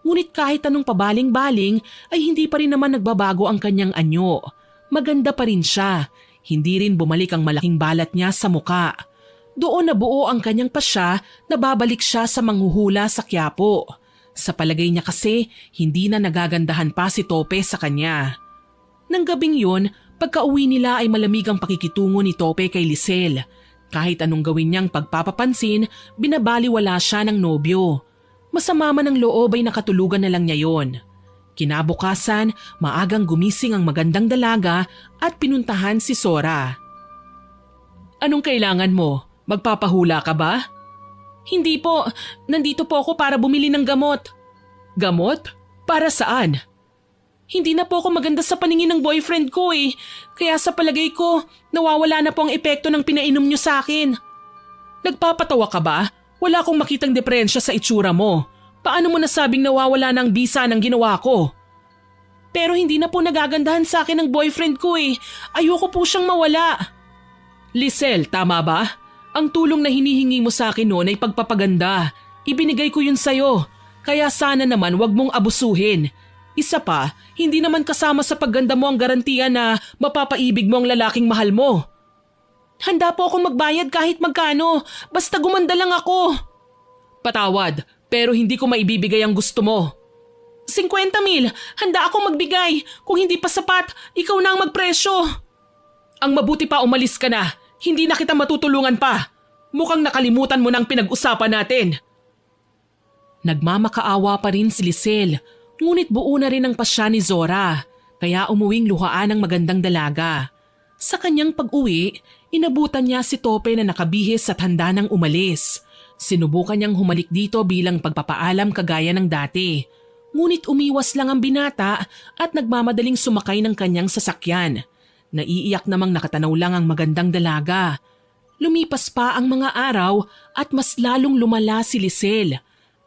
Ngunit kahit anong pabaling-baling ay hindi pa rin naman nagbabago ang kanyang anyo. Maganda pa rin siya. Hindi rin bumalik ang malaking balat niya sa muka. Doon nabuo ang kanyang pasya na babalik siya sa manghuhula sa Quiapo. Sa palagay niya kasi, hindi na nagagandahan pa si Tope sa kanya. Nang gabing yun, pagka-uwi nila ay malamig ang pakikitungo ni Tope kay Lisel. Kahit anong gawin niyang pagpapapansin, binabaliwala siya ng nobyo. Masama man ang loob ay nakatulugan na lang niya yon. Kinabukasan, maagang gumising ang magandang dalaga at pinuntahan si Sora. Anong kailangan mo? Magpapahula ka ba? Hindi po, nandito po ako para bumili ng gamot. Gamot? Para saan? Hindi na po ako maganda sa paningin ng boyfriend ko eh. Kaya sa palagay ko, nawawala na po ang epekto ng pinainom niyo sa akin. Nagpapatawa ka ba? Wala akong makitang diferensya sa itsura mo. Paano mo nasabing nawawala ng bisa ng ginawa ko? Pero hindi na po nagagandahan sa akin ng boyfriend ko eh. Ayoko po siyang mawala. Lisel, tama ba? Ang tulong na hinihingi mo sa akin noon ay pagpapaganda. Ibinigay ko yun sa'yo. Kaya sana naman wag mong abusuhin. Isa pa, hindi naman kasama sa pagganda mo ang garantiya na mapapaibig mo ang lalaking mahal mo. Handa po akong magbayad kahit magkano. Basta gumanda lang ako. Patawad, pero hindi ko maibibigay ang gusto mo. 50,000, handa akong magbigay. Kung hindi pa sapat, ikaw na ang magpresyo. Ang mabuti pa umalis ka na. Hindi na kita matutulungan pa. Mukhang nakalimutan mo na ang pinag-usapan natin. Nagmamakaawa pa rin si Lisel, ngunit buo na rin ang pasya ni Zora, kaya umuwing luhaan ang magandang dalaga. Sa kanyang pag-uwi, inabutan niya si Tope na nakabihis at handa nang umalis. Sinubukan niyang humalik dito bilang pagpapaalam kagaya ng dati. Ngunit umiwas lang ang binata at nagmamadaling sumakay ng kanyang sasakyan. Naiiyak namang nakatanaw lang ang magandang dalaga. Lumipas pa ang mga araw at mas lalong lumala si Lisel.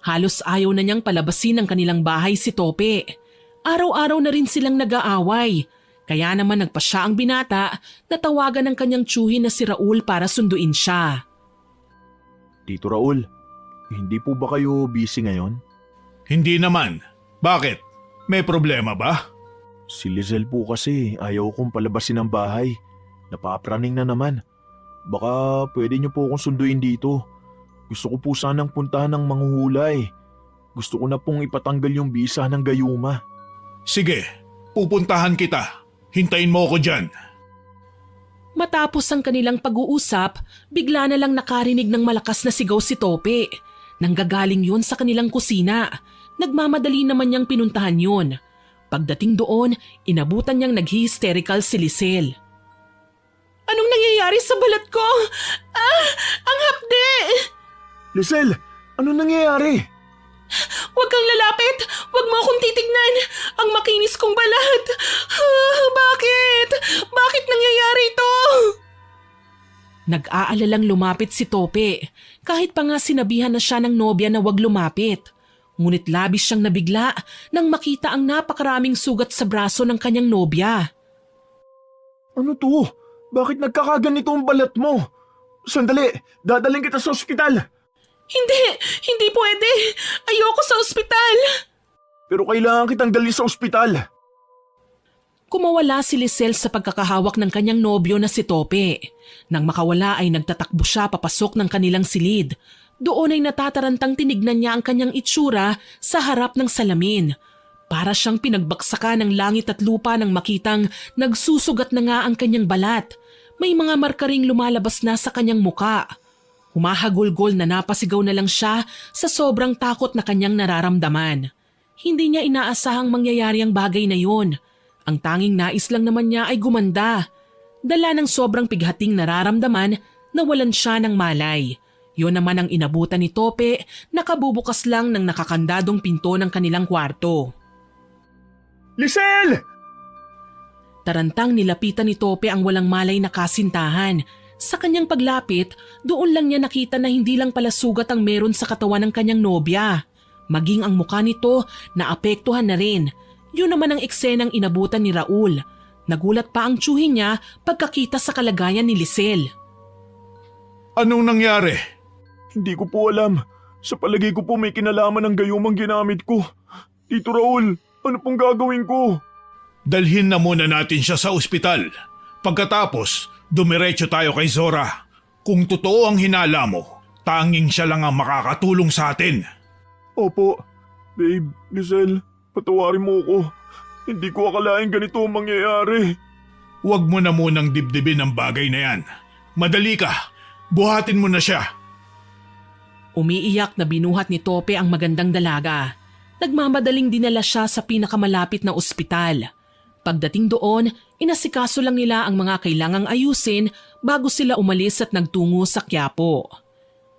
Halos ayaw na niyang palabasin ang kanilang bahay si Tope. Araw-araw na rin silang nag-aaway. Kaya naman nagpasya ang binata na tawagan ng kanyang tiyuhin na si Raul para sunduin siya. Tito Raul, hindi po ba kayo busy ngayon? Hindi naman. Bakit? May problema ba? Si Lisel po kasi ayaw kong palabasin ng bahay. Napapraning na naman. Baka pwede niyo po akong sunduin dito. Gusto ko po sanang puntahan ng manghuhulay. Gusto ko na pong ipatanggal yung bisa ng gayuma. Sige, pupuntahan kita. Hintayin mo ako dyan. Matapos ang kanilang pag-uusap, bigla na lang nakarinig ng malakas na sigaw si Tope. Nanggagaling yun sa kanilang kusina. Nagmamadali naman niyang pinuntahan yun. Pagdating doon, inabutan niyang nag-hysterical si Lisel. Anong nangyayari sa balat ko? Ang hapde! Lisel, ano nangyayari? Huwag kang lalapit! Huwag mo akong titignan! Ang makinis kong balat! Bakit? Bakit nangyayari ito? Nag-aalalang lumapit si Tope. Kahit pa nga sinabihan na siya ng nobya na huwag lumapit. Ngunit labis siyang nabigla nang makita ang napakaraming sugat sa braso ng kanyang nobya. Ano to? Bakit nagkakaganito ang balat mo? Sandali, dadaling kita sa ospital. Hindi pwede. Ayoko sa ospital. Pero kailangan kitang dalhin sa ospital. Kumawala si Lisel sa pagkakahawak ng kanyang nobyo na si Tope. Nang makawala ay nagtatakbo siya papasok ng kanilang silid. Doon ay natatarantang tinignan niya ang kanyang itsura sa harap ng salamin. Para siyang pinagbaksakan ng langit at lupa nang makitang nagsusugat na nga ang kanyang balat. May mga markaring lumalabas na sa kanyang muka. Humahagulgol na napasigaw na lang siya sa sobrang takot na kanyang nararamdaman. Hindi niya inaasahang mangyayari ang bagay na yun. Ang tanging nais lang naman niya ay gumanda. Dala ng sobrang pighating nararamdaman, nawalan siya ng malay. Yun naman ang inabutan ni Tope, nakabubukas lang ng nakakandadong pinto ng kanilang kwarto. Lisel! Tarantang nilapitan ni Tope ang walang malay na kasintahan. Sa kanyang paglapit, doon lang niya nakita na hindi lang pala sugat ang meron sa katawan ng kanyang nobya. Maging ang mukha nito naapektuhan na rin. Yun naman ang eksenang inabutan ni Raul. Nagulat pa ang tiyuhin niya pagkakita sa kalagayan ni Lisel. Anong nangyari? Hindi ko po alam. Sa palagay ko po may kinalaman ng gayumang ginamit ko. Tito Raul, ano pong gagawin ko? Dalhin na muna natin siya sa ospital. Pagkatapos, dumiretso tayo kay Zora. Kung totoo ang hinala mo, tanging siya lang ang makakatulong sa atin. Opo. Babe, Lizelle, patawarin mo ko. Hindi ko akalain ganito ang mangyayari. Huwag mo na munang dibdibin ang bagay na yan. Madali ka, buhatin mo na siya. Umiiyak na binuhat ni Tope ang magandang dalaga. Nagmamadaling dinala siya sa pinakamalapit na ospital. Pagdating doon, inasikaso lang nila ang mga kailangang ayusin bago sila umalis at nagtungo sa Quiapo.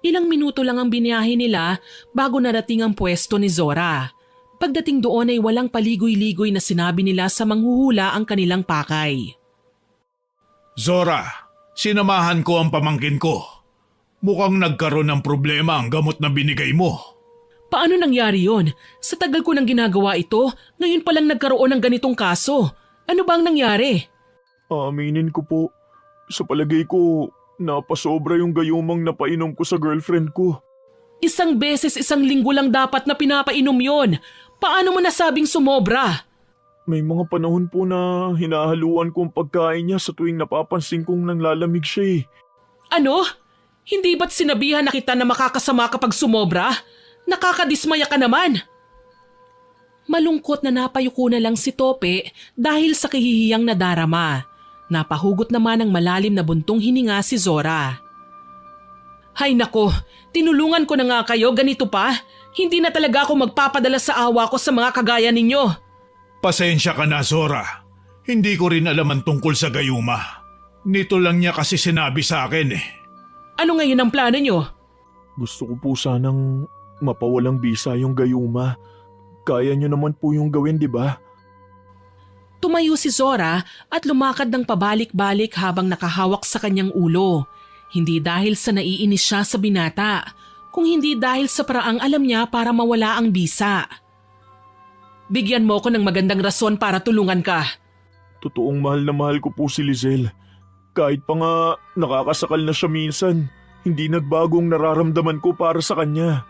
Ilang minuto lang ang biniyahe nila bago narating ang pwesto ni Zora. Pagdating doon ay walang paligoy-ligoy na sinabi nila sa manghuhula ang kanilang pakay. Zora, sinamahan ko ang pamangkin ko. Mukhang nagkaroon ng problema ang gamot na binigay mo. Paano nangyari yon? Sa tagal ko nang ginagawa ito, ngayon palang nagkaroon ng ganitong kaso. Ano ba ang nangyari? Aminin ko po. Sa palagay ko, napasobra yung gayumang napainom ko sa girlfriend ko. Isang beses 1 linggo lang dapat na pinapainom yon. Paano mo nasabing sumobra? May mga panahon po na hinahaluan ko ang pagkain niya sa tuwing napapansin kong nanglalamig siya eh. Ano? Hindi ba't sinabihan na kita na makakasama kapag sumobra? Nakakadismaya ka naman. Malungkot na napayuko na lang si Tope dahil sa kahihiyang nadarama. Napahugot naman ng malalim na buntong hininga si Zora. Hay nako, tinulungan ko na nga kayo, ganito pa? Hindi na talaga ako magpapadala sa awa ko sa mga kagaya ninyo. Pasensya ka na, Zora. Hindi ko rin alam ang tungkol sa gayuma. Nito lang niya kasi sinabi sa akin eh. Ano ngayon ang plano nyo? Gusto ko po sanang mapawalang bisa yung gayuma. Kaya niyo naman po yung gawin, di ba? Tumayo si Zora at lumakad ng pabalik-balik habang nakahawak sa kanyang ulo. Hindi dahil sa naiinis siya sa binata, kung hindi dahil sa paraang alam niya para mawala ang bisa. Bigyan mo ko ng magandang rason para tulungan ka. Totoong mahal na mahal ko po si Lizelle. Kahit pa nga nakakasakal na siya minsan, hindi nagbagong nararamdaman ko para sa kanya.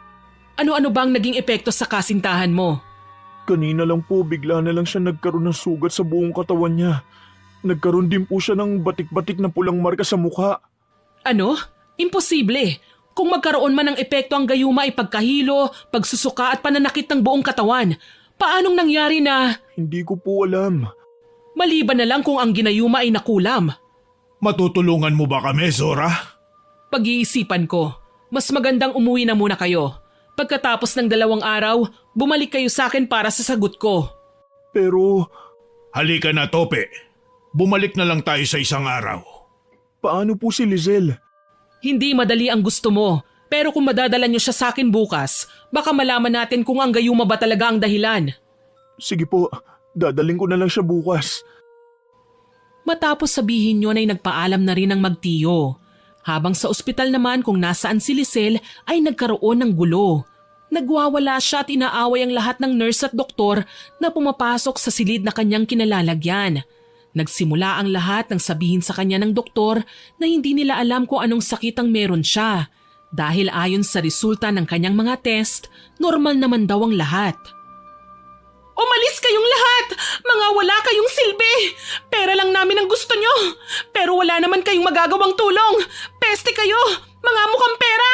Ano-ano bang naging epekto sa kasintahan mo? Kanina lang po bigla na lang siya nagkaroon ng sugat sa buong katawan niya. Nagkaroon din po siya ng batik-batik na pulang marka sa mukha. Ano? Imposible. Kung magkaroon man ng epekto ang gayuma ay pagkahilo, pagsusuka at pananakit ng buong katawan. Paanong nangyari na? Hindi ko po alam. Maliban na lang kung ang ginayuma ay nakulam. Matutulungan mo ba kami, Zora? Pag-iisipan ko, mas magandang umuwi na muna kayo. Pagkatapos ng 2 araw, bumalik kayo sa akin para sa sagot ko. Pero Halika na, Tope. Bumalik na lang tayo sa 1 araw. paano po si Lizelle? Hindi madali ang gusto mo, pero kung madadala niyo siya sa akin bukas, baka malaman natin kung ang gayuma ba talaga ang dahilan. Sige po, dadaling ko na lang siya bukas. Matapos sabihin yun ay nagpaalam na rin ang magtiyo. Habang sa ospital naman kung nasaan si Lizelle ay nagkaroon ng gulo. Nagwawala siya at inaaway ang lahat ng nurse at doktor na pumapasok sa silid na kanyang kinalalagyan. Nagsimula ang lahat ng sabihin sa kanya ng doktor na hindi nila alam kung anong sakit ang meron siya. Dahil ayon sa resulta ng kanyang mga test, normal naman daw ang lahat. Umalis kayong lahat! Mga wala kayong silbi! Pera lang namin ang gusto nyo! Pero wala naman kayong magagawang tulong! Peste kayo! Mga mukhang pera!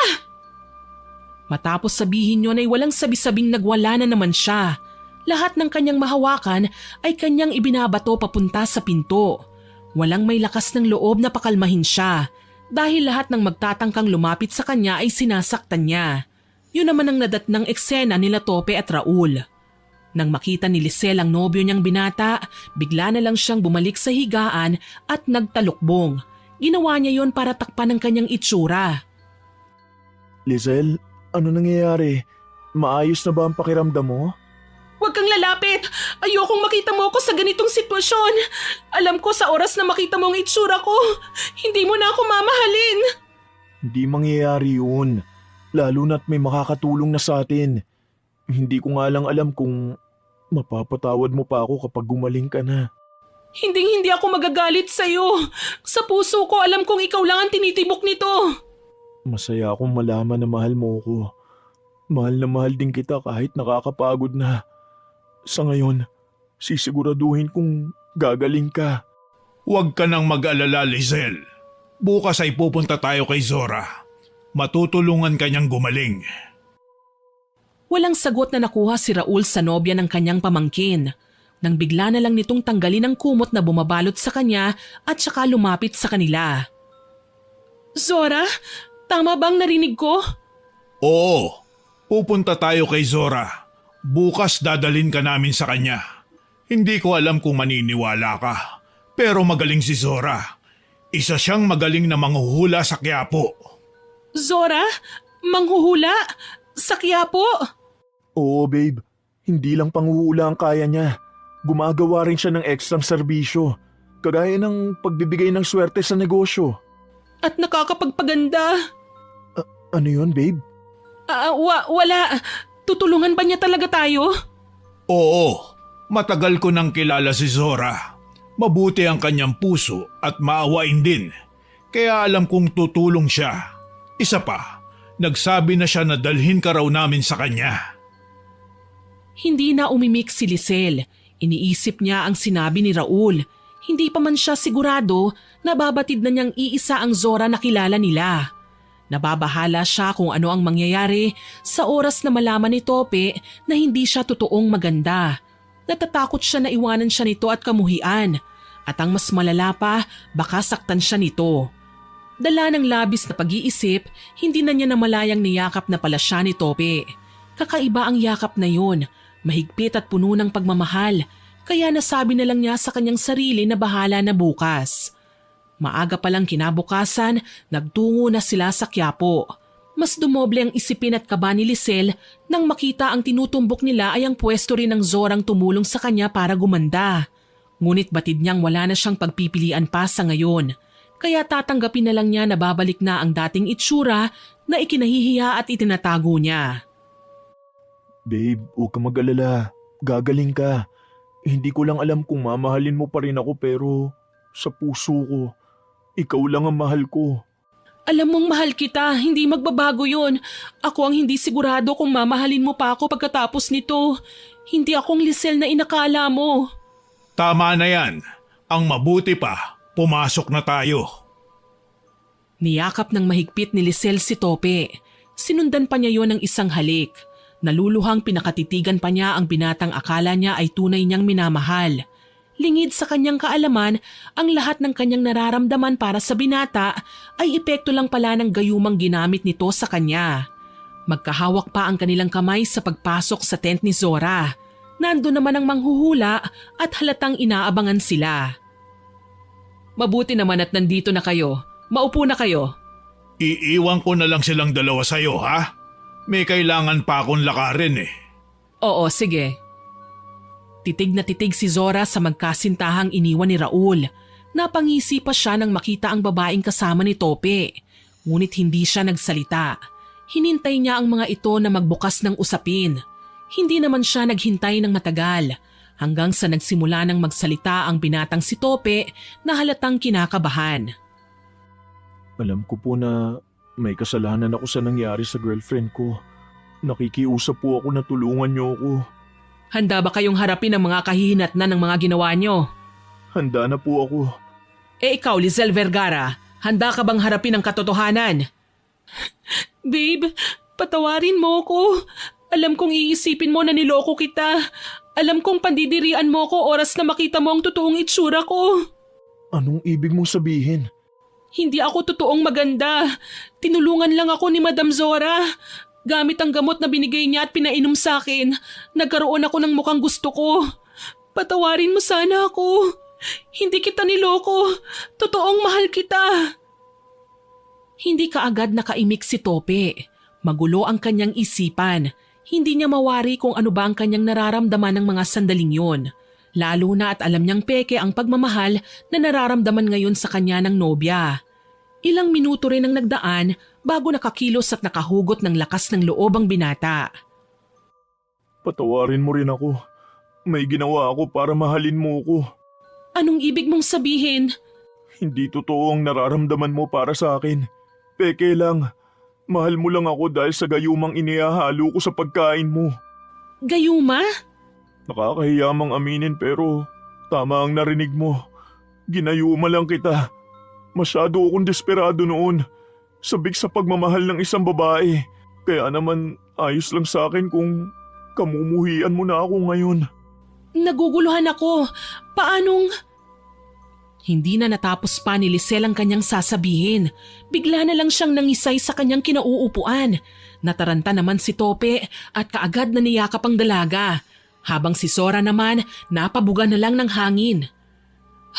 Matapos sabihin yun ay walang sabi-sabing nagwala na naman siya. Lahat ng kanyang mahawakan ay kanyang ibinabato papunta sa pinto. Walang may lakas ng loob na pakalmahin siya dahil lahat ng magtatangkang lumapit sa kanya ay sinasaktan niya. Yun naman ang nadatnang eksena nila Tope at Raul. Nang makita ni Lizelle ang nobyo niyang binata, bigla na lang siyang bumalik sa higaan at nagtalukbong. Ginawa niya yon para takpan ang kanyang itsura. Lizelle, ano nangyayari? Maayos na ba ang pakiramdam mo? Huwag kang lalapit! Ayokong makita mo ako sa ganitong sitwasyon. Alam ko sa oras na makita mo ang itsura ko, hindi mo na ako mamahalin. Hindi mangyayari yun. Lalo na't may makakatulong na sa atin. Hindi ko nga lang alam kung mapapatawad mo pa ako kapag gumaling ka na. Hindi ako magagalit sa'yo. Sa puso ko alam kong ikaw lang ang tinitibok nito. Masaya akong malaman na mahal mo ko. Mahal na mahal din kita kahit nakakapagod na. Sa ngayon, sisiguraduhin kong gagaling ka. Huwag ka nang mag-alala, Lizelle. Bukas ay pupunta tayo kay Zora. Matutulungan kanyang gumaling. Walang sagot na nakuha si Raul sa nobya ng kanyang pamangkin. Nang bigla na lang nitong tanggalin ang kumot na bumabalot sa kanya at saka lumapit sa kanila. Zora, tama bang narinig ko? Oo, pupunta tayo kay Zora. Bukas dadalhin ka namin sa kanya. Hindi ko alam kung maniniwala ka, pero magaling si Zora. Isa siyang magaling na manghuhula sa Quiapo. Zora? Manghuhula? Sa Quiapo? Oo, babe. Hindi lang panghuhula ang kaya niya. Gumagawa rin siya ng ekstrang serbisyo, kagaya ng pagbibigay ng swerte sa negosyo. At nakakapagpaganda. Ano yun, babe? Wala. Tutulungan ba niya talaga tayo? Oo, matagal ko nang kilala si Zora. Mabuti ang kanyang puso at maawain din. Kaya alam kong tutulong siya. Isa pa, nagsabi na siya na dalhin ka raw namin sa kanya. Hindi na umimik si Lisel. Iniisip niya ang sinabi ni Raul. Hindi pa man siya sigurado na babatid na niyang iisa ang Zora na kilala nila. Nababahala siya kung ano ang mangyayari sa oras na malaman ni Tope na hindi siya totoong maganda. Natatakot siya na iwanan siya nito at kamuhian. At ang mas malala pa, baka saktan siya nito. Dala ng labis na pag-iisip, hindi na niya namalayang niyakap na pala siya ni Tope. Kakaiba ang yakap na yun. Mahigpit at puno ng pagmamahal, kaya nasabi na lang niya sa kanyang sarili na bahala na bukas. Maaga palang kinabukasan, nagtungo na sila sa Quiapo. Mas dumoble ang isipin at kaba ni Lisel nang makita ang tinutumbok nila ay ang pwesto rin ng Zorang tumulong sa kanya para gumanda. Ngunit batid niyang wala na siyang pagpipilian pa sa ngayon, kaya tatanggapin na lang niya na babalik na ang dating itsura na ikinahihiya at itinatago niya. Babe, huwag ka mag-alala. Gagaling ka. Hindi ko lang alam kung mamahalin mo pa rin ako pero sa puso ko, ikaw lang ang mahal ko. Alam mong mahal kita, hindi magbabago yon. Ako ang hindi sigurado kung mamahalin mo pa ako pagkatapos nito. Hindi akong Lisel na inakala mo. Tama na yan. Ang mabuti pa, pumasok na tayo. Niyakap ng mahigpit ni Lisel si Tope. Sinundan pa niya yon ng isang halik. Naluluhang pinakatitigan pa niya ang binatang akala niya ay tunay niyang minamahal. Lingid sa kanyang kaalaman, ang lahat ng kanyang nararamdaman para sa binata ay epekto lang pala ng gayumang ginamit nito sa kanya. Magkahawak pa ang kanilang kamay sa pagpasok sa tent ni Zora. Nando naman ang manghuhula at halatang inaabangan sila. Mabuti naman at nandito na kayo. Maupo na kayo. Iiwan ko na lang silang dalawa sa'yo, ha? May kailangan pa akong lakarin eh. Oo, sige. Titig na titig si Zora sa magkasintahang iniwan ni Raul. Napangisi pa siya nang makita ang babaeng kasama ni Tope. Ngunit hindi siya nagsalita. Hinintay niya ang mga ito na magbukas ng usapin. Hindi naman siya naghintay ng matagal. Hanggang sa nagsimula ng magsalita ang binatang si Tope na halatang kinakabahan. Alam ko po na may kasalanan ako sa nangyari sa girlfriend ko. Nakikiusap po ako na tulungan niyo ako. Handa ba kayong harapin ang mga kahihinatnan ng mga ginawa niyo? Handa na po ako. Ikaw, Lizelle Vergara, handa ka bang harapin ang katotohanan? Babe, patawarin mo ko. Alam kong iisipin mo na niloko kita. Alam kong pandidirian mo ko oras na makita mo ang totoong itsura ko. Anong ibig mong sabihin? Hindi ako totoong maganda. Tinulungan lang ako ni Madam Zora. Gamit ang gamot na binigay niya at pinainom sa akin, nagkaroon ako ng mukhang gusto ko. Patawarin mo sana ako. Hindi kita niloko. Totoong mahal kita. Hindi kaagad nakaimik si Tope. Magulo ang kanyang isipan. Hindi niya mawari kung ano ba ang kanyang nararamdaman ng mga sandaling yon. Lalo na at alam niyang peke ang pagmamahal na nararamdaman ngayon sa kanya ng nobya. Ilang minuto rin ang nagdaan bago nakakilos at nakahugot ng lakas ng loob ang binata. Patawarin mo rin ako. May ginawa ako para mahalin mo ko. Anong ibig mong sabihin? Hindi totoo ang nararamdaman mo para sa akin. Peke lang. Mahal mo lang ako dahil sa gayumang inihahalo ko sa pagkain mo. Gayuma? Nakakahiya mang aminin pero tama ang narinig mo. Ginayuma lang kita. Masyado akong desperado noon. Sabik sa pagmamahal ng isang babae. Kaya naman ayos lang sa akin kung kamumuhian mo na ako ngayon. Naguguluhan ako. Paanong… Hindi na natapos pa ni Lisel ang kanyang sasabihin. Bigla na lang siyang nangisay sa kanyang kinauupuan. Nataranta naman si Tope at kaagad na niyakap ang dalaga. Habang si Zora naman, napabuga na lang ng hangin.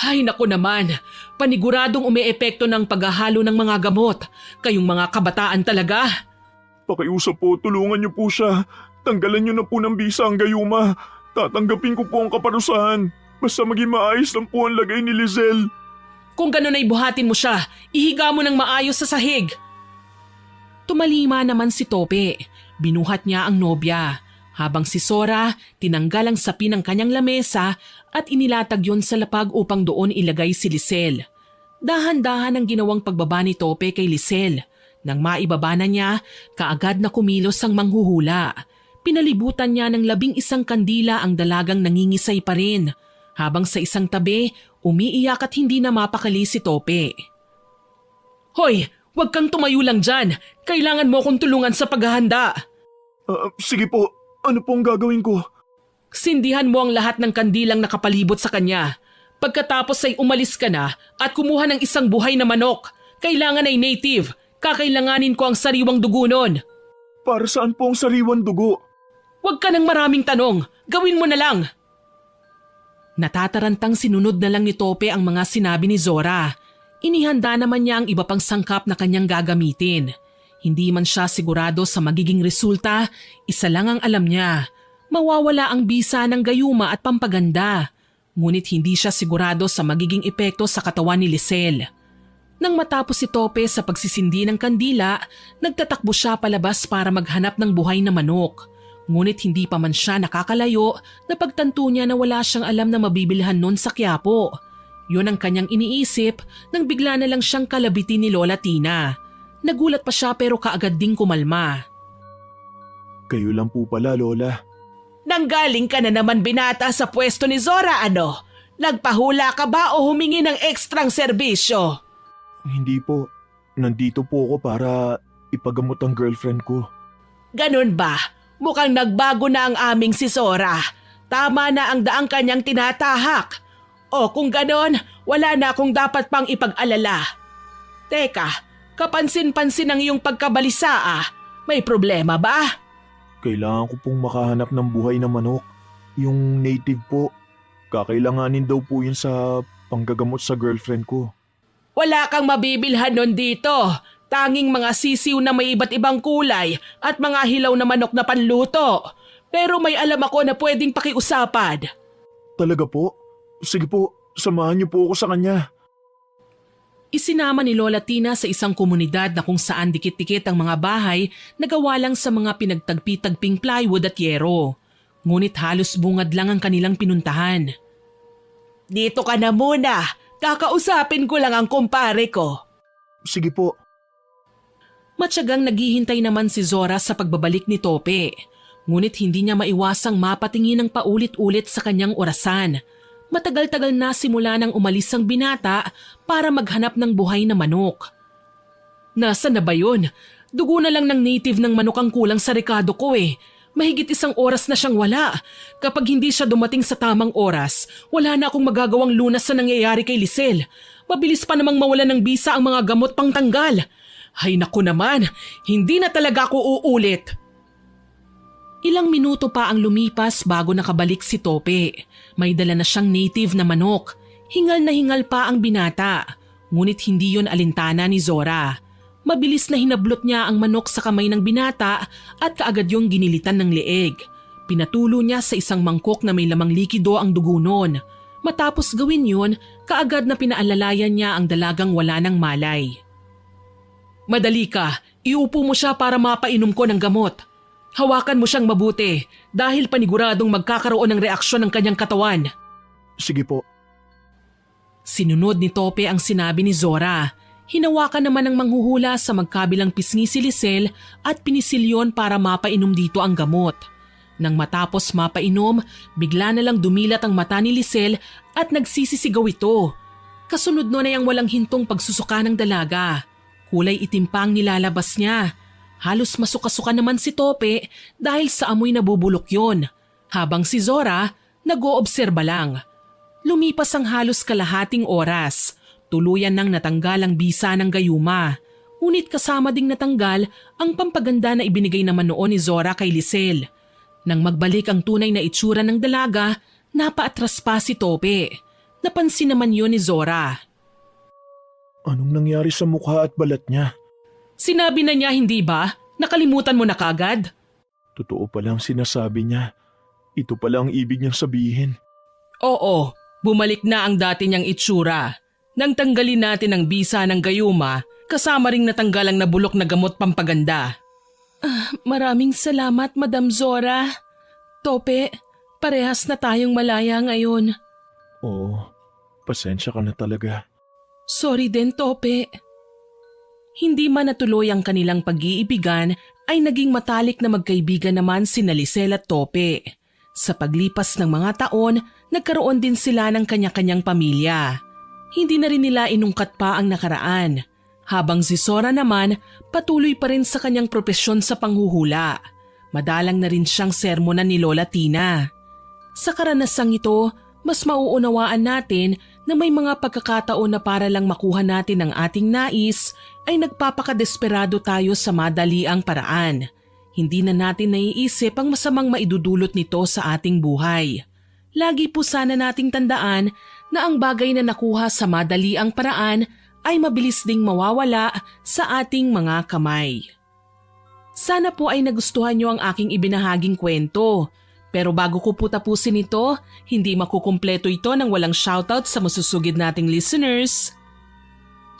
Ay naku naman, paniguradong umeepekto ng paghahalo ng mga gamot. Kayong mga kabataan talaga. Pakiusap po, tulungan niyo po siya. Tanggalan niyo na po ng bisa ang gayuma. Tatanggapin ko po ang kaparusahan. Basta maging maayos lang po ang lagay ni Lizelle. Kung gano'n ay buhatin mo siya, ihiga mo ng maayos sa sahig. Tumalima naman si Tope. Binuhat niya ang nobya. Habang si Zora, tinanggal ang sapi ng kanyang lamesa at inilatag yon sa lapag upang doon ilagay si Lisel. Dahan-dahan ang ginawang pagbaba ni Tope kay Lisel. Nang maibaba na niya, kaagad na kumilos ang manghuhula. Pinalibutan niya ng 11 kandila ang dalagang nangingisay pa rin. Habang sa isang tabi, umiiyak at hindi na mapakali si Tope. Hoy, huwag kang tumayo lang dyan. Kailangan mo akong tulungan sa paghahanda. Sige po, ano pong gagawin ko? Sindihan mo ang lahat ng kandilang nakapalibot sa kanya. Pagkatapos ay umalis ka na at kumuha ng isang buhay na manok. Kailangan ay native. Kakailanganin ko ang sariwang dugo nun. Para saan po ang sariwan dugo? Huwag ka ng maraming tanong. Gawin mo na lang. Natatarantang sinunod na lang ni Tope ang mga sinabi ni Zora. Inihanda naman niya ang iba pang sangkap na kanyang gagamitin. Hindi man siya sigurado sa magiging resulta, isa lang ang alam niya. Mawawala ang bisa ng gayuma at pampaganda. Ngunit hindi siya sigurado sa magiging epekto sa katawan ni Lisel. Nang matapos si Tope sa pagsisindi ng kandila, nagtatakbo siya palabas para maghanap ng buhay na manok. Ngunit hindi pa man siya nakakalayo na pagtanto niya na wala siyang alam na mabibilhan nun sa Quiapo. Yun ang kanyang iniisip nang bigla na lang siyang kalabitin ni Lola Tina. Nagulat pa siya pero kaagad ding kumalma. Kayo lang po pala, Lola. Nanggaling ka na naman binata sa pwesto ni Zora, ano? Nagpahula ka ba o humingi ng ekstrang serbisyo? Hindi po. Nandito po ako para ipagamot ang girlfriend ko. Ganun ba? Mukhang nagbago na ang aming si Zora. Tama na ang daang kanyang tinatahak. O kung ganon, wala na akong dapat pang ipag-alala. Teka, kapansin-pansin ang iyong pagkabalisa ah. May problema ba? Kailangan ko pong makahanap ng buhay na manok. Yung native po. Kakailanganin daw po yun sa panggagamot sa girlfriend ko. Wala kang mabibilhan nun dito. Tanging mga sisiw na may iba't ibang kulay at mga hilaw na manok na panluto. Pero may alam ako na pwedeng pakiusapan. Talaga po? Sige po, samahan niyo po ako sa kanya. Isinama ni Lola Tina sa isang komunidad na kung saan dikit-dikit ang mga bahay na gawa lang sa mga pinagtagpi-tagping plywood at yero. Ngunit halos bungad lang ang kanilang pinuntahan. Dito ka na muna. Kakausapin ko lang ang kumpare ko. Sige po. Matyagang naghihintay naman si Zora sa pagbabalik ni Tope. Ngunit hindi niya maiwasang mapatingin ng paulit-ulit sa kanyang orasan. Matagal-tagal na simula nang umalis ang binata para maghanap ng buhay na manok. Nasaan na ba yun? Dugo na lang ng native ng manok ang kulang sa rekado ko eh. Mahigit 1 oras na siyang wala. Kapag hindi siya dumating sa tamang oras, wala na akong magagawang lunas sa nangyayari kay Lisel. Mabilis pa namang mawala ng bisa ang mga gamot pang tanggal. Ay naku naman, hindi na talaga ako uulit. Ilang minuto pa ang lumipas bago nakabalik si Tope. May dala na siyang native na manok. Hingal na hingal pa ang binata. Ngunit hindi yon alintana ni Zora. Mabilis na hinablot niya ang manok sa kamay ng binata at kaagad yung ginilitan ng leeg. Pinatulo niya sa isang mangkok na may lamang likido ang dugo nun. Matapos gawin yun, kaagad na pinaalalayan niya ang dalagang wala ng malay. Madali ka, iupo mo siya para mapainom ko ng gamot. Hawakan mo siyang mabuti dahil paniguradong magkakaroon ng reaksyon ng kanyang katawan. Sige po. Sinunod ni Tope ang sinabi ni Zora. Hinawakan naman ng manghuhula sa magkabilang pisngi si Lisel at pinisilyon para mapainom dito ang gamot. Nang matapos mapainom, bigla na lang dumilat ang mata ni Lisel at nagsisisigaw ito. Kasunod nun ay ang walang hintong pagsusuka ng dalaga. Kulay itim pa ang nilalabas niya. Halos masuka-suka naman si Tope dahil sa amoy na bubulok yon. Habang si Zora, nag-oobserba lang. Lumipas ang halos kalahating oras. Tuluyan nang natanggal ang bisa ng gayuma. Ngunit kasama ding natanggal ang pampaganda na ibinigay naman noon ni Zora kay Lisel. Nang magbalik ang tunay na itsura ng dalaga, napaatras pa si Tope. Napansin naman yun ni Zora. Anong nangyari sa mukha at balat niya? Sinabi na niya, hindi ba? Nakalimutan mo na kagad? Totoo palang sinasabi niya. Ito pala ang ibig niyang sabihin. Oo, bumalik na ang dati niyang itsura. Nang tanggalin natin ang bisa ng gayuma, kasama ring natanggal ang nabulok na gamot pampaganda. Maraming salamat, Madam Zora. Tope, parehas na tayong malaya ngayon. Oo, pasensya ka na talaga. Sorry din, Tope. Hindi man natuloy ang kanilang pag-iibigan ay naging matalik na magkaibigan naman sina Lisel at Tope. Sa paglipas ng mga taon, nagkaroon din sila ng kanya-kanyang pamilya. Hindi na rin nila inungkat pa ang nakaraan. Habang si Zora naman, patuloy pa rin sa kanyang propesyon sa panghuhula. Madalang na rin siyang sermonan ni Lola Tina. Sa karanasang ito, mas mauunawaan natin na may mga pagkakataon na para lang makuha natin ang ating nais ay nagpapakadesperado tayo sa madaliang paraan. Hindi na natin naiisip ang masamang maidudulot nito sa ating buhay. Lagi po sana nating tandaan na ang bagay na nakuha sa madaliang paraan ay mabilis ding mawawala sa ating mga kamay. Sana po ay nagustuhan niyo ang aking ibinahaging kwento. Pero bago ko po tapusin ito, hindi makukumpleto ito nang walang shoutout sa masusugid nating listeners.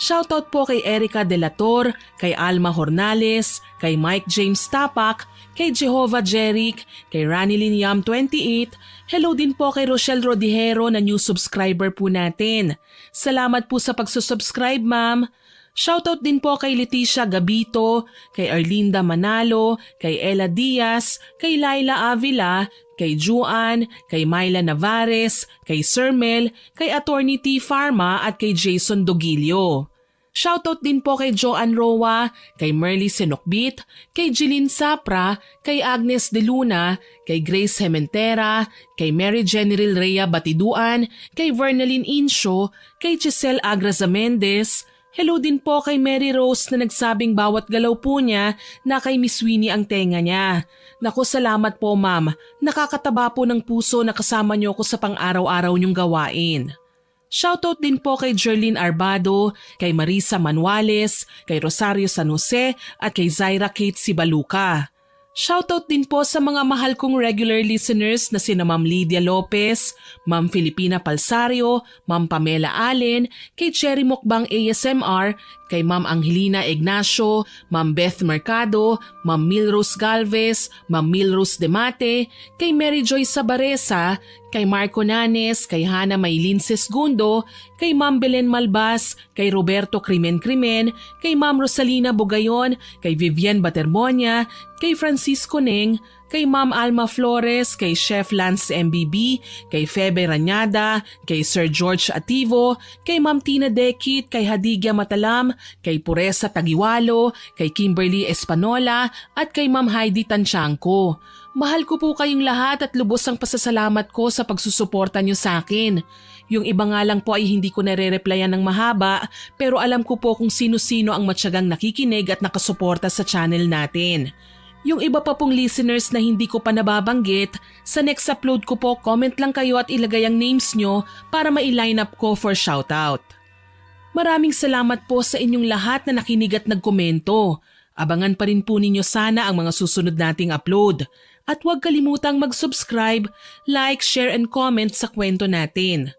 Shoutout po kay Erica De La Tor, kay Alma Hornales, kay Mike James Tapak, kay Jehovah Jeric, kay Ranilyn Yam 28. Hello din po kay Rochelle Rodihero na new subscriber po natin. Salamat po sa pagsusubscribe, ma'am. Shoutout din po kay Leticia Gabito, kay Arlinda Manalo, kay Ella Diaz, kay Laila Avila, kay Juan, kay Myla Navares, kay Sir Mel, kay Attorney T. Pharma at kay Jason Dogilio. Shoutout din po kay Joanne Roa, kay Merly Senokbit, kay Jeline Sapra, kay Agnes De Luna, kay Grace Hementera, kay Mary General Rhea Batiduan, kay Vernaline Insho, kay Giselle Agraza Mendez. Hello din po kay Mary Rose na nagsabing bawat galaw po niya na kay Miss Winnie ang tenga niya. Naku, salamat po ma'am. Nakakataba po ng puso na kasama niyo ko sa pang-araw-araw niyong gawain. Shoutout din po kay Jerlyn Arbado, kay Marisa Manuales, kay Rosario San Jose at kay Zaira Kate Sibaluka. Shoutout din po sa mga mahal kong regular listeners na sina Ma'am Lydia Lopez, Ma'am Filipina Palsario, Ma'am Pamela Allen, kay Cherry Mukbang ASMR, kay Ma'am Angelina Ignacio, Ma'am Beth Mercado, Ma'am Milrose Galvez, Ma'am Milrose Demate, kay Mary Joy Sabaresa, kay Marco Nanes, kay Hana Maylin Sesgundo, kay Ma'am Belen Malbas, kay Roberto Crimen, kay Ma'am Rosalina Bugayon, kay Vivian Batermonia, kay Francisco Neng, kay Ma'am Alma Flores, kay Chef Lance MBB, kay Febe Ranyada, kay Sir George Ativo, kay Ma'am Tina Dekit, kay Hadigya Matalam, kay Puresa Tagiwalo, kay Kimberly Espanola, at kay Ma'am Heidi Tanchanco. Mahal ko po kayong lahat at lubos ang pasasalamat ko sa pagsusuporta niyo sa akin. Yung iba nga lang po ay hindi ko nare-replyan ng mahaba pero alam ko po kung sino-sino ang matyagang nakikinig at nakasuporta sa channel natin. Yung iba pa pong listeners na hindi ko pa nababanggit, sa next upload ko po comment lang kayo at ilagay ang names nyo para ma-line up ko for shoutout. Maraming salamat po sa inyong lahat na nakinig at nagkomento. Abangan pa rin po ninyo sana ang mga susunod nating upload. At huwag kalimutang mag-subscribe, like, share and comment sa kwento natin.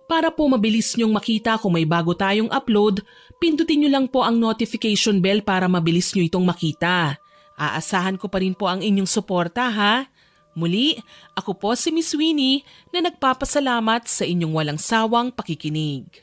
Para po mabilis nyong makita kung may bago tayong upload, pindutin nyo lang po ang notification bell para mabilis nyo itong makita. Aasahan ko pa rin po ang inyong suporta ha. Muli, ako po si Miss Winnie na nagpapasalamat sa inyong walang sawang pakikinig.